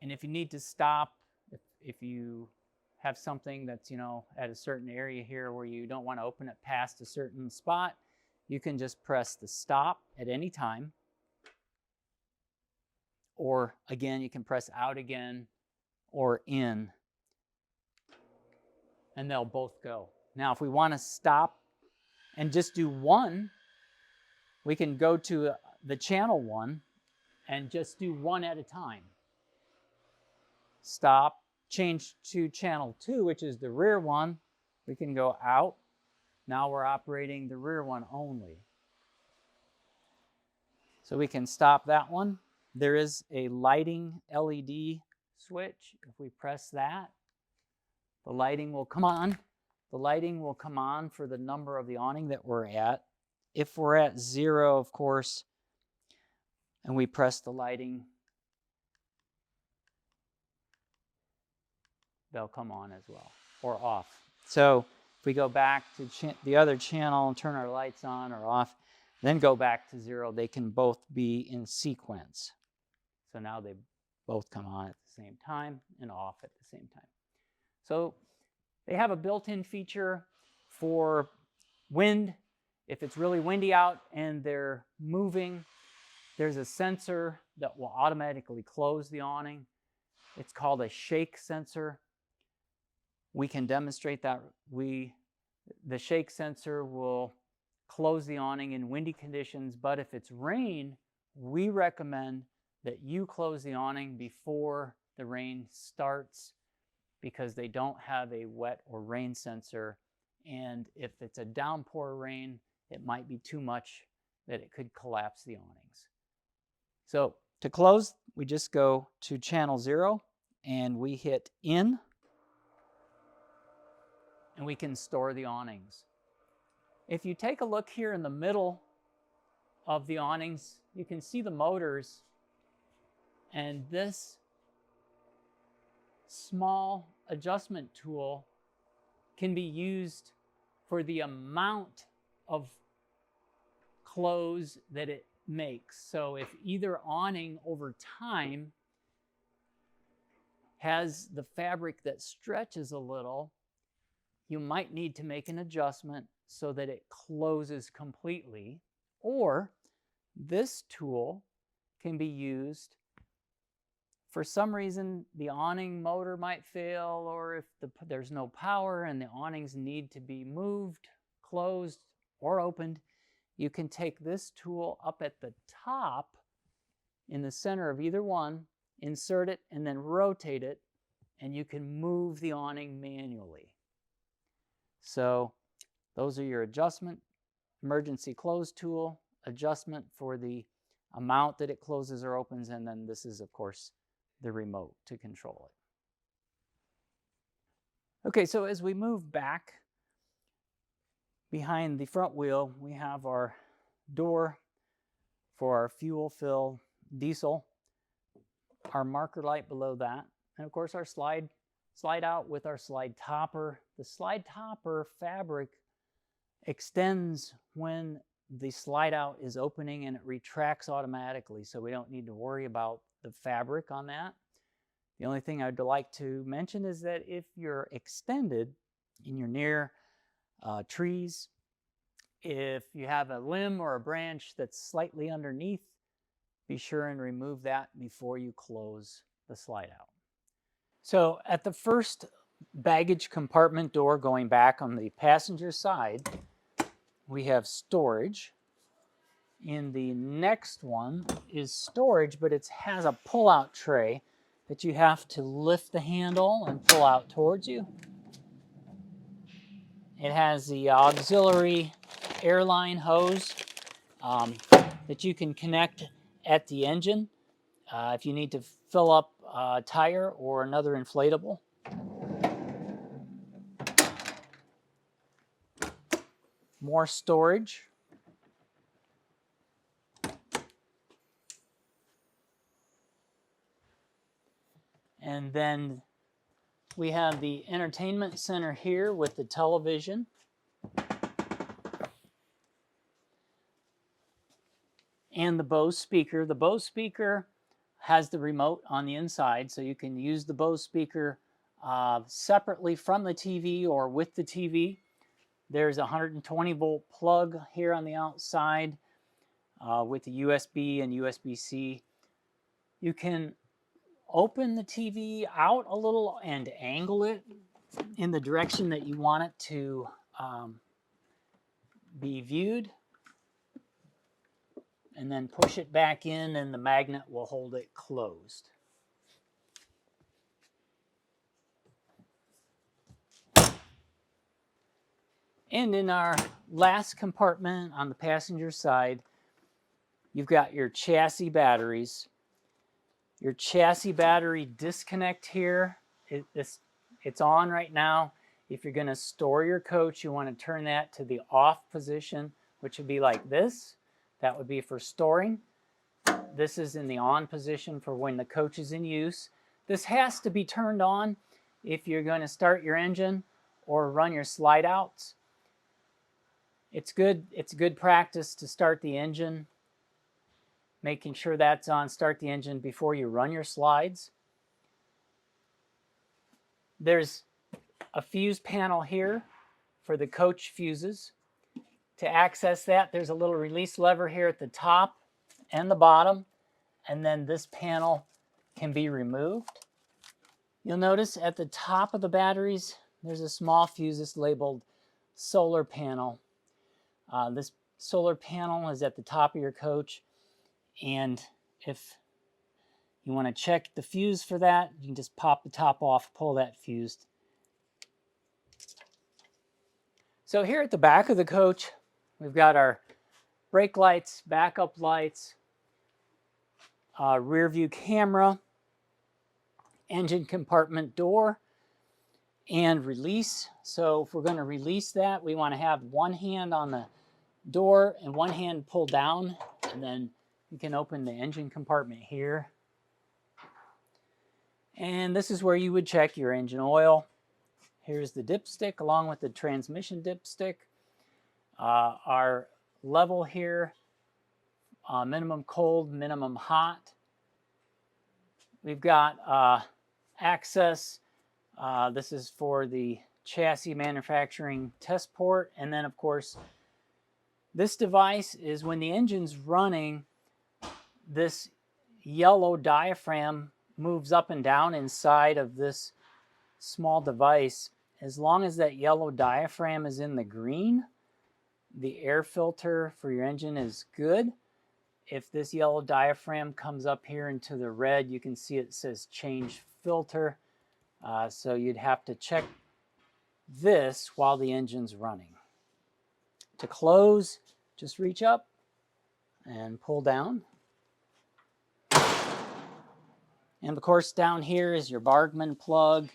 And if you need to stop, if you have something that's, at a certain area here where you don't want to open it past a certain spot, you can just press the stop at any time. Or again, you can press out again or in, and they'll both go. Now, if we want to stop and just do one, we can go to the channel 1 and just do 1 at a time. Stop, change to channel 2, which is the rear one. We can go out Now we're operating the rear one only. So we can stop that one. There is a lighting LED switch. If we press that, the lighting will come on. The lighting will come on for the number of the awning that we're at. If we're at 0, of course, and we press the lighting, they'll come on as well, or off. So if we go back to the other channel and turn our lights on or off, then go back to 0, they can both be in sequence. So now they both come on at the same time and off at the same time. So they have a built-in feature for wind. If it's really windy out and they're moving, there's a sensor that will automatically close the awning. It's called a shake sensor. We can demonstrate that. The shake sensor will close the awning in windy conditions, but if it's rain, we recommend that you close the awning before the rain starts, because they don't have a wet or rain sensor. And if it's a downpour rain, it might be too much that it could collapse the awnings. So to close, we just go to channel 0 and we hit in, and we can store the awnings. If you take a look here in the middle of the awnings, you can see the motors, and this small adjustment tool can be used for the amount of close that it makes. So if either awning over time has the fabric that stretches a little, you might need to make an adjustment so that it closes completely. Or this tool can be used for some reason the awning motor might fail, or if there's no power and the awnings need to be moved, closed, or opened, you can take this tool up at the top in the center of either one, insert it, and then rotate it, and you can move the awning manually. So those are your adjustment, emergency close tool, adjustment for the amount that it closes or opens, and then this is, of course, the remote to control it. Okay, so as we move back behind the front wheel, we have our door for our fuel fill diesel, our marker light below that, and of course our slide out with our slide topper. The slide topper fabric extends when the slide out is opening, and it retracts automatically, so we don't need to worry about the fabric on that. The only thing I'd like to mention is that if you're extended and you're near trees, if you have a limb or a branch that's slightly underneath, be sure and remove that before you close the slide out. So at the first baggage compartment door going back on the passenger side, we have storage. In the next one is storage, but it has a pull-out tray that you have to lift the handle and pull out towards you. It has the auxiliary airline hose that you can connect at the engine if you need to fill up a tire or another inflatable. More storage. And then we have the entertainment center here with the television. And the Bose speaker. The Bose speaker has the remote on the inside, so you can use the Bose speaker separately from the TV or with the TV. There's a 120 volt plug here on the outside with the USB and USB-C. You can open the TV out a little and angle it in the direction that you want it to be viewed, and then push it back in, and the magnet will hold it closed. And in our last compartment on the passenger side, you've got your chassis batteries. Your chassis battery disconnect here, it's on right now. If you're going to store your coach, you want to turn that to the off position, which would be like this. That would be for storing. This is in the on position for when the coach is in use. This has to be turned on if you're going to start your engine or run your slide outs. It's good practice to start the engine, making sure that's on. Start the engine before you run your slides. There's a fuse panel here for the coach fuses. To access that, there's a little release lever here at the top and the bottom, and then this panel can be removed. You'll notice at the top of the batteries, there's a small fuse that's labeled solar panel. This solar panel is at the top of your coach, and if you want to check the fuse for that, you can just pop the top off, pull that fuse. So here at the back of the coach, we've got our brake lights, backup lights, rear view camera, engine compartment door, and release. So if we're going to release that, we want to have one hand on the door and one hand pull down, and then you can open the engine compartment here. And this is where you would check your engine oil. Here's the dipstick along with the transmission dipstick. Our level here, minimum cold, minimum hot. We've got access. This is for the chassis manufacturing test port. And then, of course, this device is when the engine's running, this yellow diaphragm moves up and down inside of this small device. As long as that yellow diaphragm is in the green, the air filter for your engine is good. If this yellow diaphragm comes up here into the red, you can see it says change filter. So you'd have to check this while the engine's running. To close, just reach up and pull down. And of course, down here is your Bargman plug.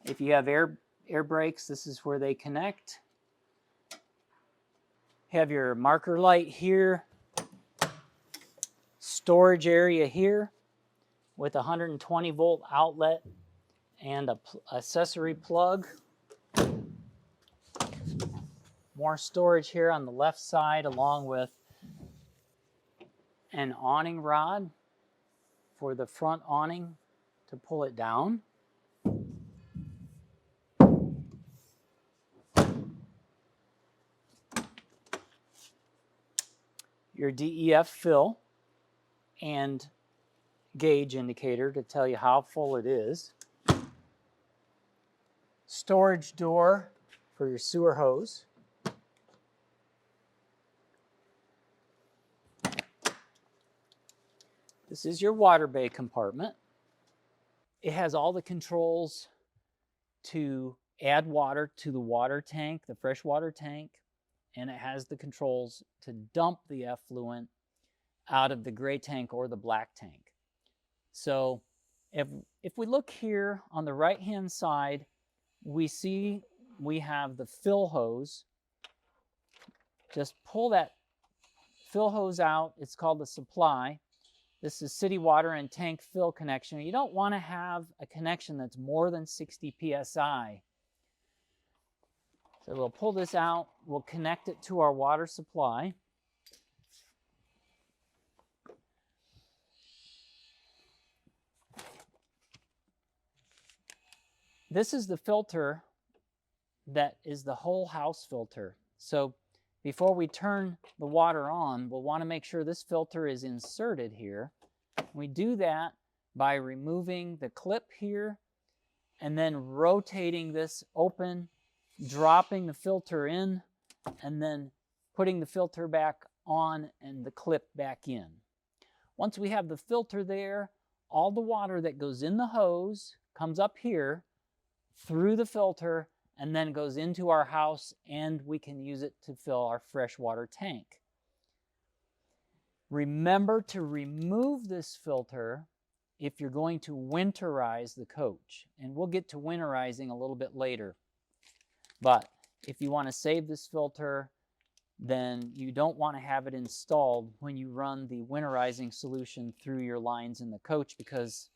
If you have air brakes, this is where they connect. Have your marker light here. Storage area here with a 120 volt outlet and a accessory plug. More storage here on the left side, along with an awning rod for the front awning to pull it down. Your DEF fill and gauge indicator to tell you how full it is. Storage door for your sewer hose. This is your water bay compartment. It has all the controls to add water to the water tank, the freshwater tank, and it has the controls to dump the effluent out of the gray tank or the black tank. So if we look here on the right-hand side, we see we have the fill hose. Just pull that fill hose out. It's called the supply. This is city water and tank fill connection. You don't want to have a connection that's more than 60 psi. So we'll pull this out. We'll connect it to our water supply. This is the filter that is the whole house filter. So before we turn the water on, we'll want to make sure this filter is inserted here. We do that by removing the clip here and then rotating this open, dropping the filter in, and then putting the filter back on and the clip back in. Once we have the filter there, all the water that goes in the hose comes up here through the filter and then goes into our house, and we can use it to fill our freshwater tank. Remember to remove this filter if you're going to winterize the coach. And we'll get to winterizing a little bit later. But if you want to save this filter, then you don't want to have it installed when you run the winterizing solution through your lines in the coach, because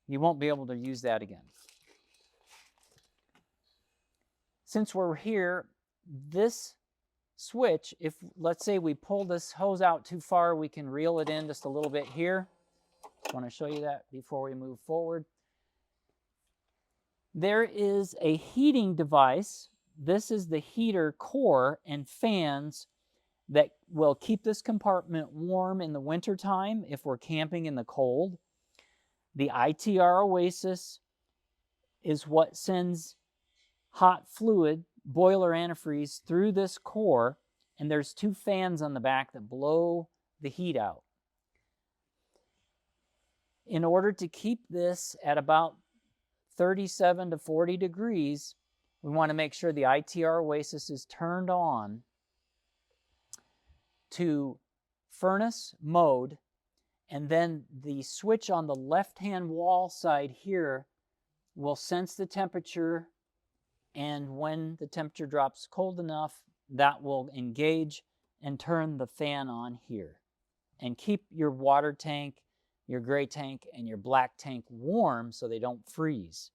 you won't be able to use that again. Since we're here, this switch, if let's say we pull this hose out too far, we can reel it in just a little bit here. I want to show you that before we move forward. There is a heating device. This is the heater core and fans that will keep this compartment warm in the wintertime if we're camping in the cold. The ITR Oasis is what sends hot fluid, boiler antifreeze, through this core, and there's two fans on the back that blow the heat out. In order to keep this at about 37 to 40 degrees, we want to make sure the ITR Oasis is turned on to furnace mode, and then the switch on the left-hand wall side here will sense the temperature, and when the temperature drops cold enough, that will engage and turn the fan on here. And keep your water tank, your gray tank, and your black tank warm so they don't freeze.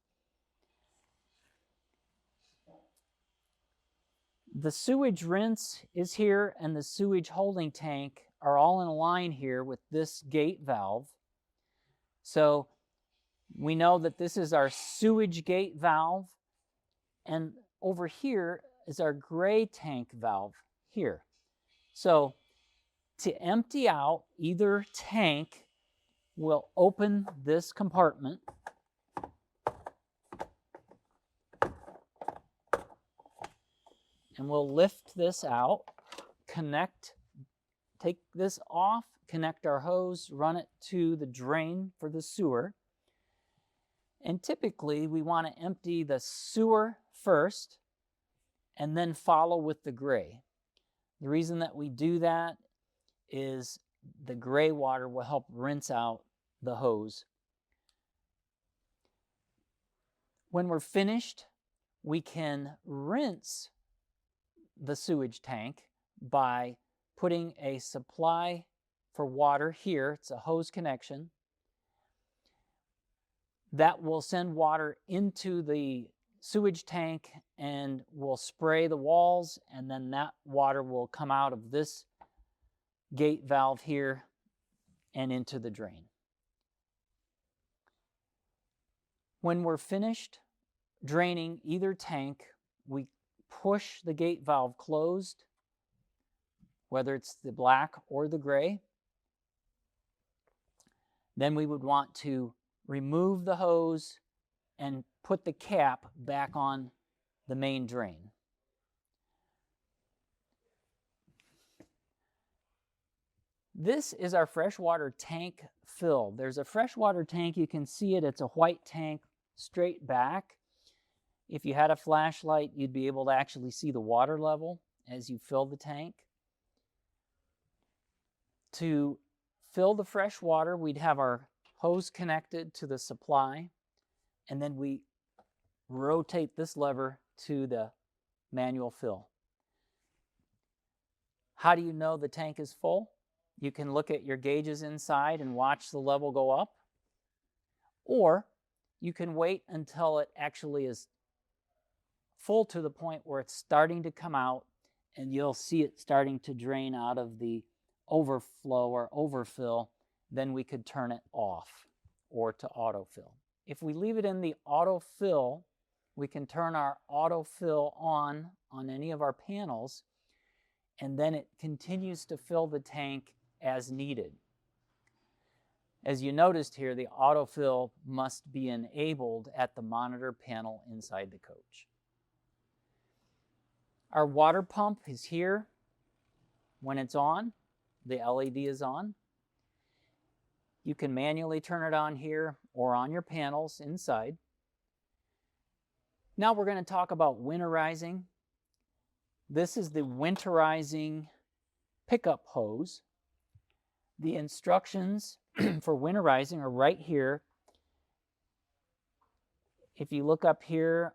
The sewage rinse is here, and the sewage holding tank are all in a line here with this gate valve. So we know that this is our sewage gate valve, and over here is our gray tank valve here. So to empty out either tank, we'll open this compartment, and we'll lift this out, take this off, connect our hose, run it to the drain for the sewer. And typically we want to empty the sewer first and then follow with the gray. The reason that we do that is the gray water will help rinse out the hose. When we're finished, we can rinse the sewage tank by putting a supply for water here. It's a hose connection that will send water into the sewage tank and will spray the walls, and then that water will come out of this gate valve here and into the drain. When we're finished draining either tank, we push the gate valve closed, whether it's the black or the gray. Then we would want to remove the hose and put the cap back on the main drain. This is our freshwater tank fill. There's a freshwater tank, you can see it, it's a white tank straight back. If you had a flashlight, you'd be able to actually see the water level as you fill the tank. To fill the fresh water, we'd have our hose connected to the supply, and then we rotate this lever to the manual fill. How do you know the tank is full? You can look at your gauges inside and watch the level go up, or you can wait until it actually is full to the point where it's starting to come out, and you'll see it starting to drain out of the overflow or overfill. Then we could turn it off or to autofill. If we leave it in the autofill, we can turn our autofill on any of our panels, and then it continues to fill the tank as needed. As you noticed here, the autofill must be enabled at the monitor panel inside the coach. Our water pump is here. When it's on, the LED is on. You can manually turn it on here or on your panels inside. Now we're going to talk about winterizing. This is the winterizing pickup hose. The instructions for winterizing are right here. If you look up here,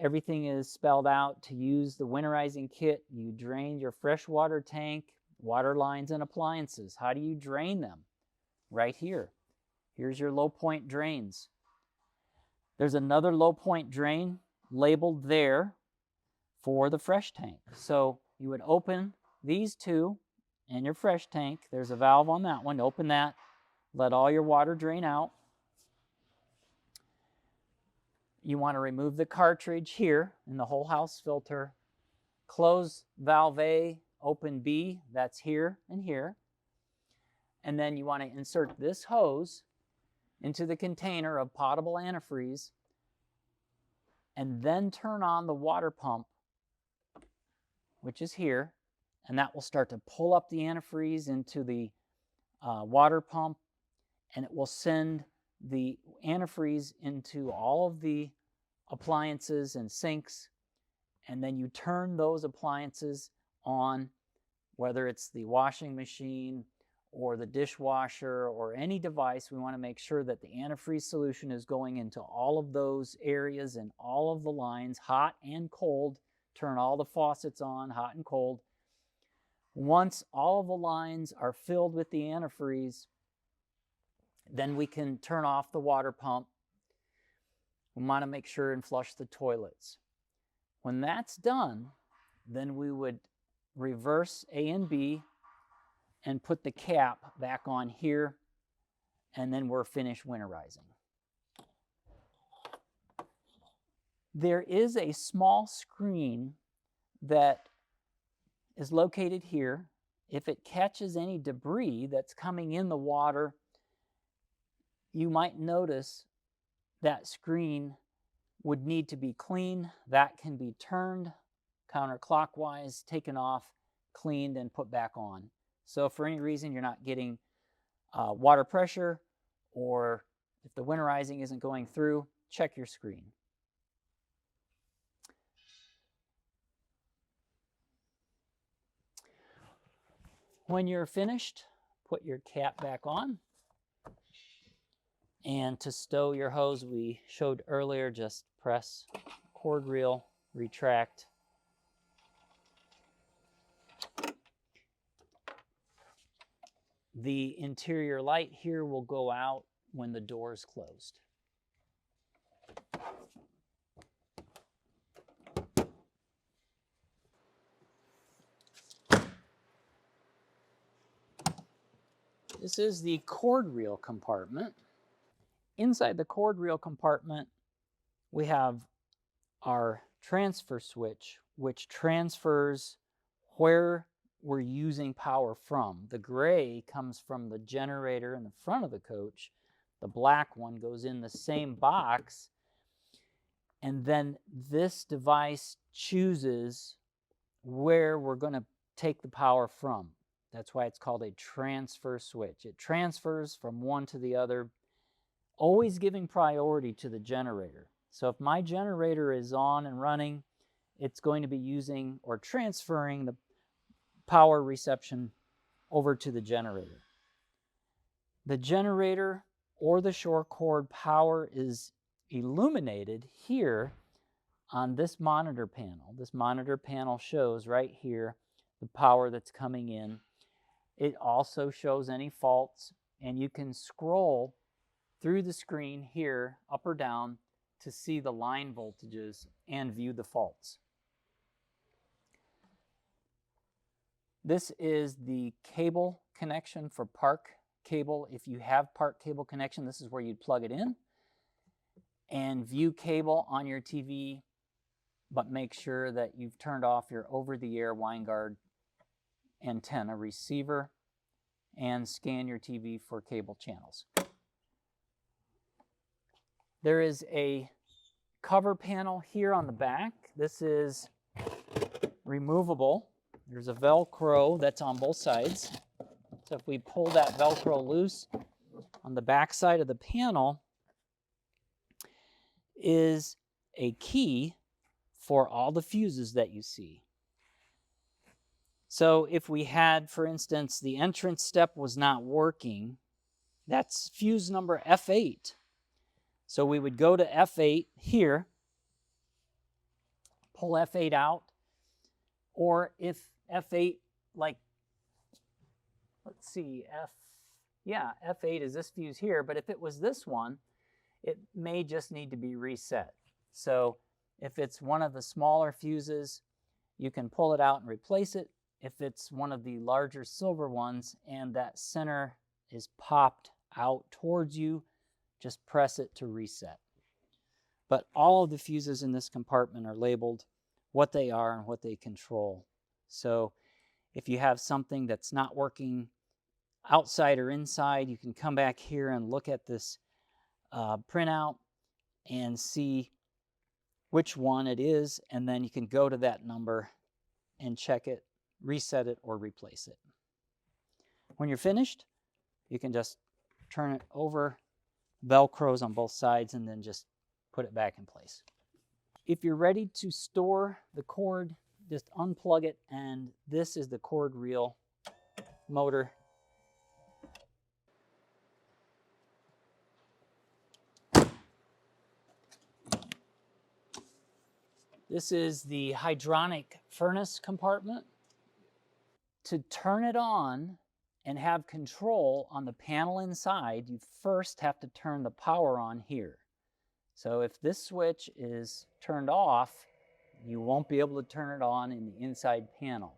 everything is spelled out. To use the winterizing kit, you drain your freshwater tank, water lines, and appliances. How do you drain them? Right here. Here's your low point drains. There's another low point drain labeled there for the fresh tank. So you would open these two and your fresh tank. There's a valve on that one. Open that, let all your water drain out. You want to remove the cartridge here in the whole house filter. Close valve A, open B, that's here and here. And then you want to insert this hose into the container of potable antifreeze and then turn on the water pump, which is here, and that will start to pull up the antifreeze into the water pump, and it will send the antifreeze into all of the appliances and sinks, and then you turn those appliances on, whether it's the washing machine or the dishwasher or any device. We want to make sure that the antifreeze solution is going into all of those areas and all of the lines, hot and cold. Turn all the faucets on, hot and cold. Once all of the lines are filled with the antifreeze, then we can turn off the water pump. We want to make sure and flush the toilets. When that's done, then we would reverse A and B and put the cap back on here, and then we're finished winterizing. There is a small screen that is located here. If it catches any debris that's coming in the water, you might notice that screen would need to be cleaned. That can be turned counterclockwise, taken off, cleaned, and put back on. So if for any reason you're not getting water pressure, or if the winterizing isn't going through, check your screen. When you're finished, put your cap back on. And to stow your hose, we showed earlier, just press cord reel, retract. The interior light here will go out when the door is closed. This is the cord reel compartment. Inside the cord reel compartment, we have our transfer switch, which transfers where we're using power from. The gray comes from the generator in the front of the coach. The black one goes in the same box. And then this device chooses where we're going to take the power from. That's why it's called a transfer switch. It transfers from one to the other, always giving priority to the generator. So if my generator is on and running, it's going to be using or transferring the power reception over to the generator. The generator or the short cord power is illuminated here on this monitor panel. This monitor panel shows right here the power that's coming in. It also shows any faults, and you can scroll through the screen here, up or down, to see the line voltages and view the faults. This is the cable connection for park cable. If you have park cable connection, this is where you'd plug it in. And view cable on your TV, but make sure that you've turned off your over-the-air Winegard antenna receiver and scan your TV for cable channels. There is a cover panel here on the back. This is removable. There's a Velcro that's on both sides. So if we pull that Velcro loose, on the back side of the panel is a key for all the fuses that you see. So if we had, for instance, the entrance step was not working, that's fuse number F8. So we would go to F8 here, pull F8 out, or if F8, like, let's see, F8 is this fuse here, but if it was this one, it may just need to be reset. So if it's one of the smaller fuses, you can pull it out and replace it. If it's one of the larger silver ones and that center is popped out towards you, just press it to reset. But all of the fuses in this compartment are labeled what they are and what they control. So if you have something that's not working outside or inside, you can come back here and look at this printout and see which one it is, and then you can go to that number and check it, reset it, or replace it. When you're finished, you can just turn it over, Velcros on both sides, and then just put it back in place. If you're ready to store the cord, just unplug it, and this is the cord reel motor. This is the hydronic furnace compartment. To turn it on and have control on the panel inside, you first have to turn the power on here. So if this switch is turned off, you won't be able to turn it on in the inside panel.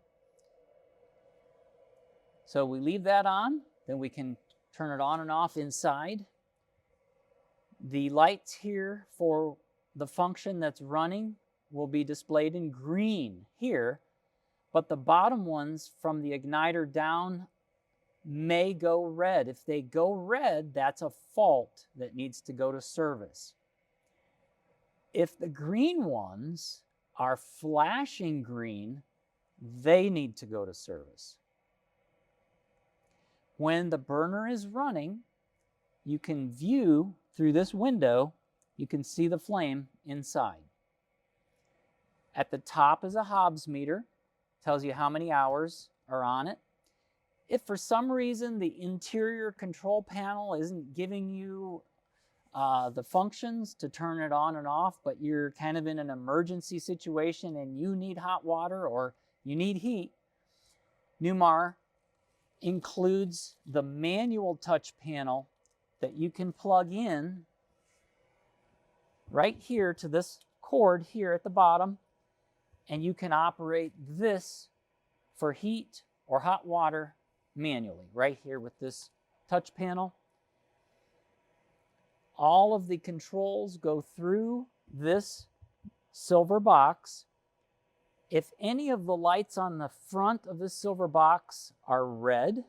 So we leave that on, then we can turn it on and off inside. The lights here for the function that's running will be displayed in green here, but the bottom ones from the igniter down may go red. If they go red, that's a fault that needs to go to service. If the green ones are flashing green, they need to go to service. When the burner is running, you can view through this window, you can see the flame inside. At the top is a Hobbs meter, tells you how many hours are on it. If for some reason the interior control panel isn't giving you the functions to turn it on and off, but you're kind of in an emergency situation and you need hot water or you need heat, Newmar includes the manual touch panel that you can plug in right here to this cord here at the bottom, and you can operate this for heat or hot water manually right here with this touch panel. All of the controls go through this silver box. If any of the lights on the front of this silver box are red,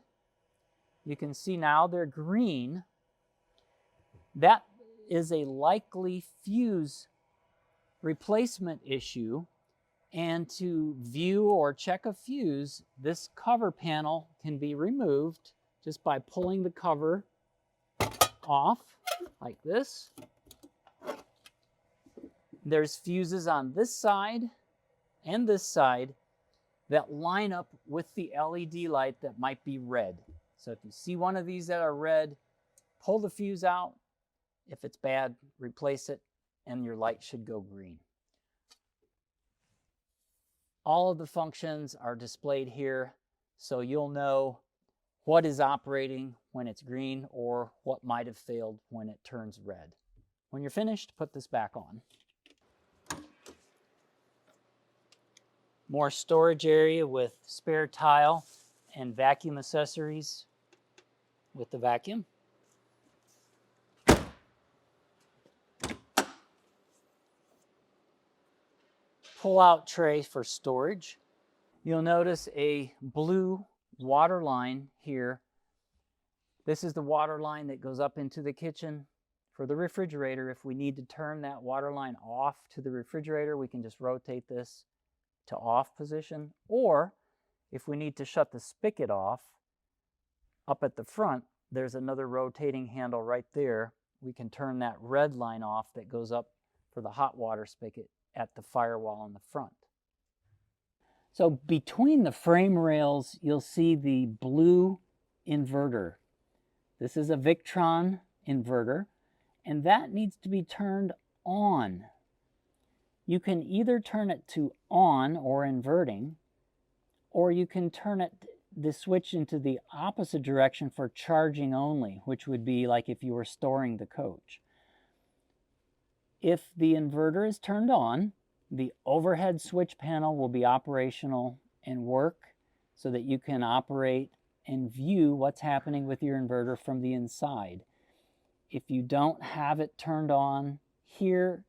you can see now they're green. That is a likely fuse replacement issue. And to view or check a fuse, this cover panel can be removed just by pulling the cover off like this. There's fuses on this side and this side that line up with the LED light that might be red. So if you see one of these that are red, pull the fuse out. If it's bad, replace it, and your light should go green. All of the functions are displayed here, so you'll know what is operating when it's green or what might have failed when it turns red. When you're finished, put this back on. More storage area with spare tile and vacuum accessories with the vacuum. Pull-out tray for storage. You'll notice a blue water line here. This is the water line that goes up into the kitchen for the refrigerator. If we need to turn that water line off to the refrigerator, we can just rotate this to off position. Or if we need to shut the spigot off, up at the front, there's another rotating handle right there. We can turn that red line off that goes up for the hot water spigot at the firewall in the front. So between the frame rails, you'll see the blue inverter. This is a Victron inverter, and that needs to be turned on. You can either turn it to on or inverting, or you can turn the switch into the opposite direction for charging only, which would be like if you were storing the coach. If the inverter is turned on, the overhead switch panel will be operational and work so that you can operate and view what's happening with your inverter from the inside. If you don't have it turned on here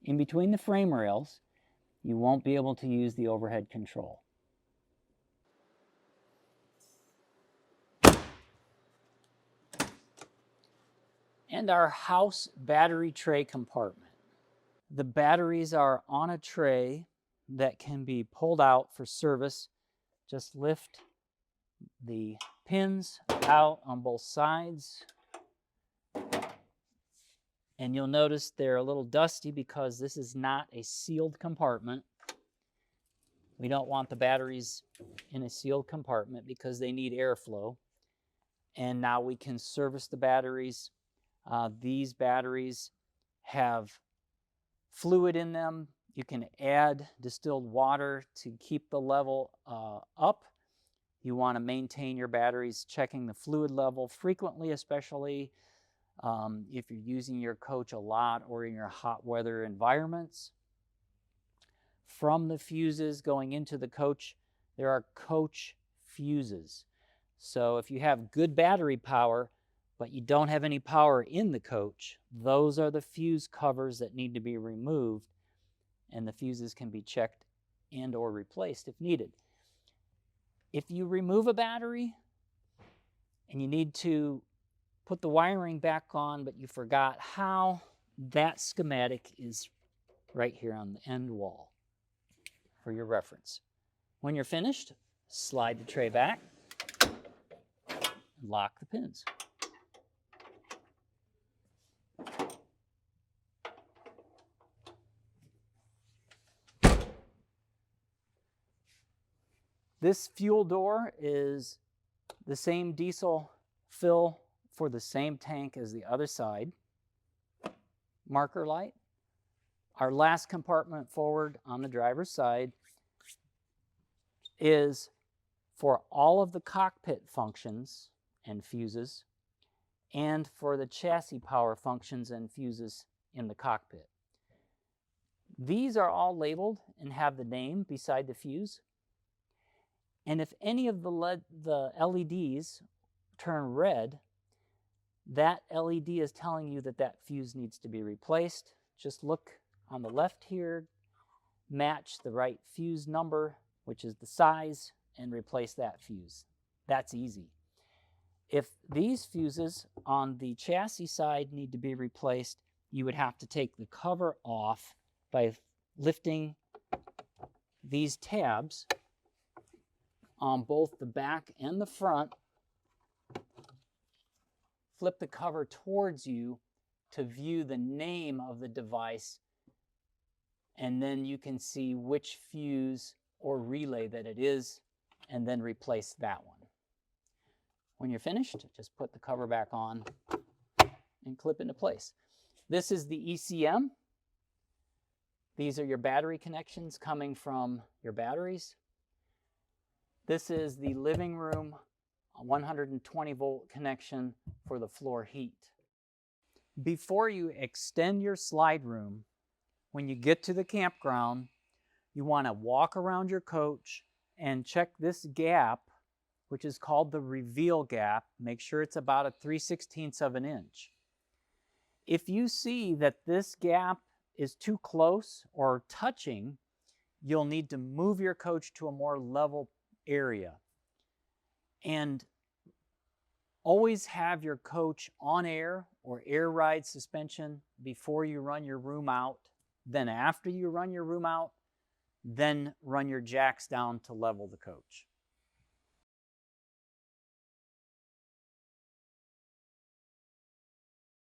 in between the frame rails, you won't be able to use the overhead control. And our house battery tray compartment. The batteries are on a tray that can be pulled out for service. Just lift the pins out on both sides. And you'll notice they're a little dusty because this is not a sealed compartment. We don't want the batteries in a sealed compartment because they need airflow. And now we can service the batteries. These batteries have fluid in them. You can add distilled water to keep the level up. You want to maintain your batteries checking the fluid level frequently, especially if you're using your coach a lot or in your hot weather environments. From the fuses going into the coach, there are coach fuses. So if you have good battery power, but you don't have any power in the coach, those are the fuse covers that need to be removed, and the fuses can be checked and or replaced if needed. If you remove a battery and you need to put the wiring back on, but you forgot how, that schematic is right here on the end wall for your reference. When you're finished, slide the tray back and lock the pins. This fuel door is the same diesel fill for the same tank as the other side. Marker light. Our last compartment forward on the driver's side is for all of the cockpit functions and fuses, and for the chassis power functions and fuses in the cockpit. These are all labeled and have the name beside the fuse. And if any of the LEDs turn red, that LED is telling you that that fuse needs to be replaced. Just look on the left here, match the right fuse number, which is the size, and replace that fuse. That's easy. If these fuses on the chassis side need to be replaced, you would have to take the cover off by lifting these tabs on both the back and the front. Flip the cover towards you to view the name of the device, and then you can see which fuse or relay that it is, and then replace that one. When you're finished, just put the cover back on and clip into place. This is the ECM. These are your battery connections coming from your batteries. This is the living room 120 volt connection for the floor heat. Before you extend your slide room, when you get to the campground, you want to walk around your coach and check this gap, which is called the reveal gap. Make sure it's about a 3/16 of an inch. If you see that this gap is too close or touching, you'll need to move your coach to a more level area. And always have your coach on air or air ride suspension before you run your room out. Then after you run your room out, then run your jacks down to level the coach.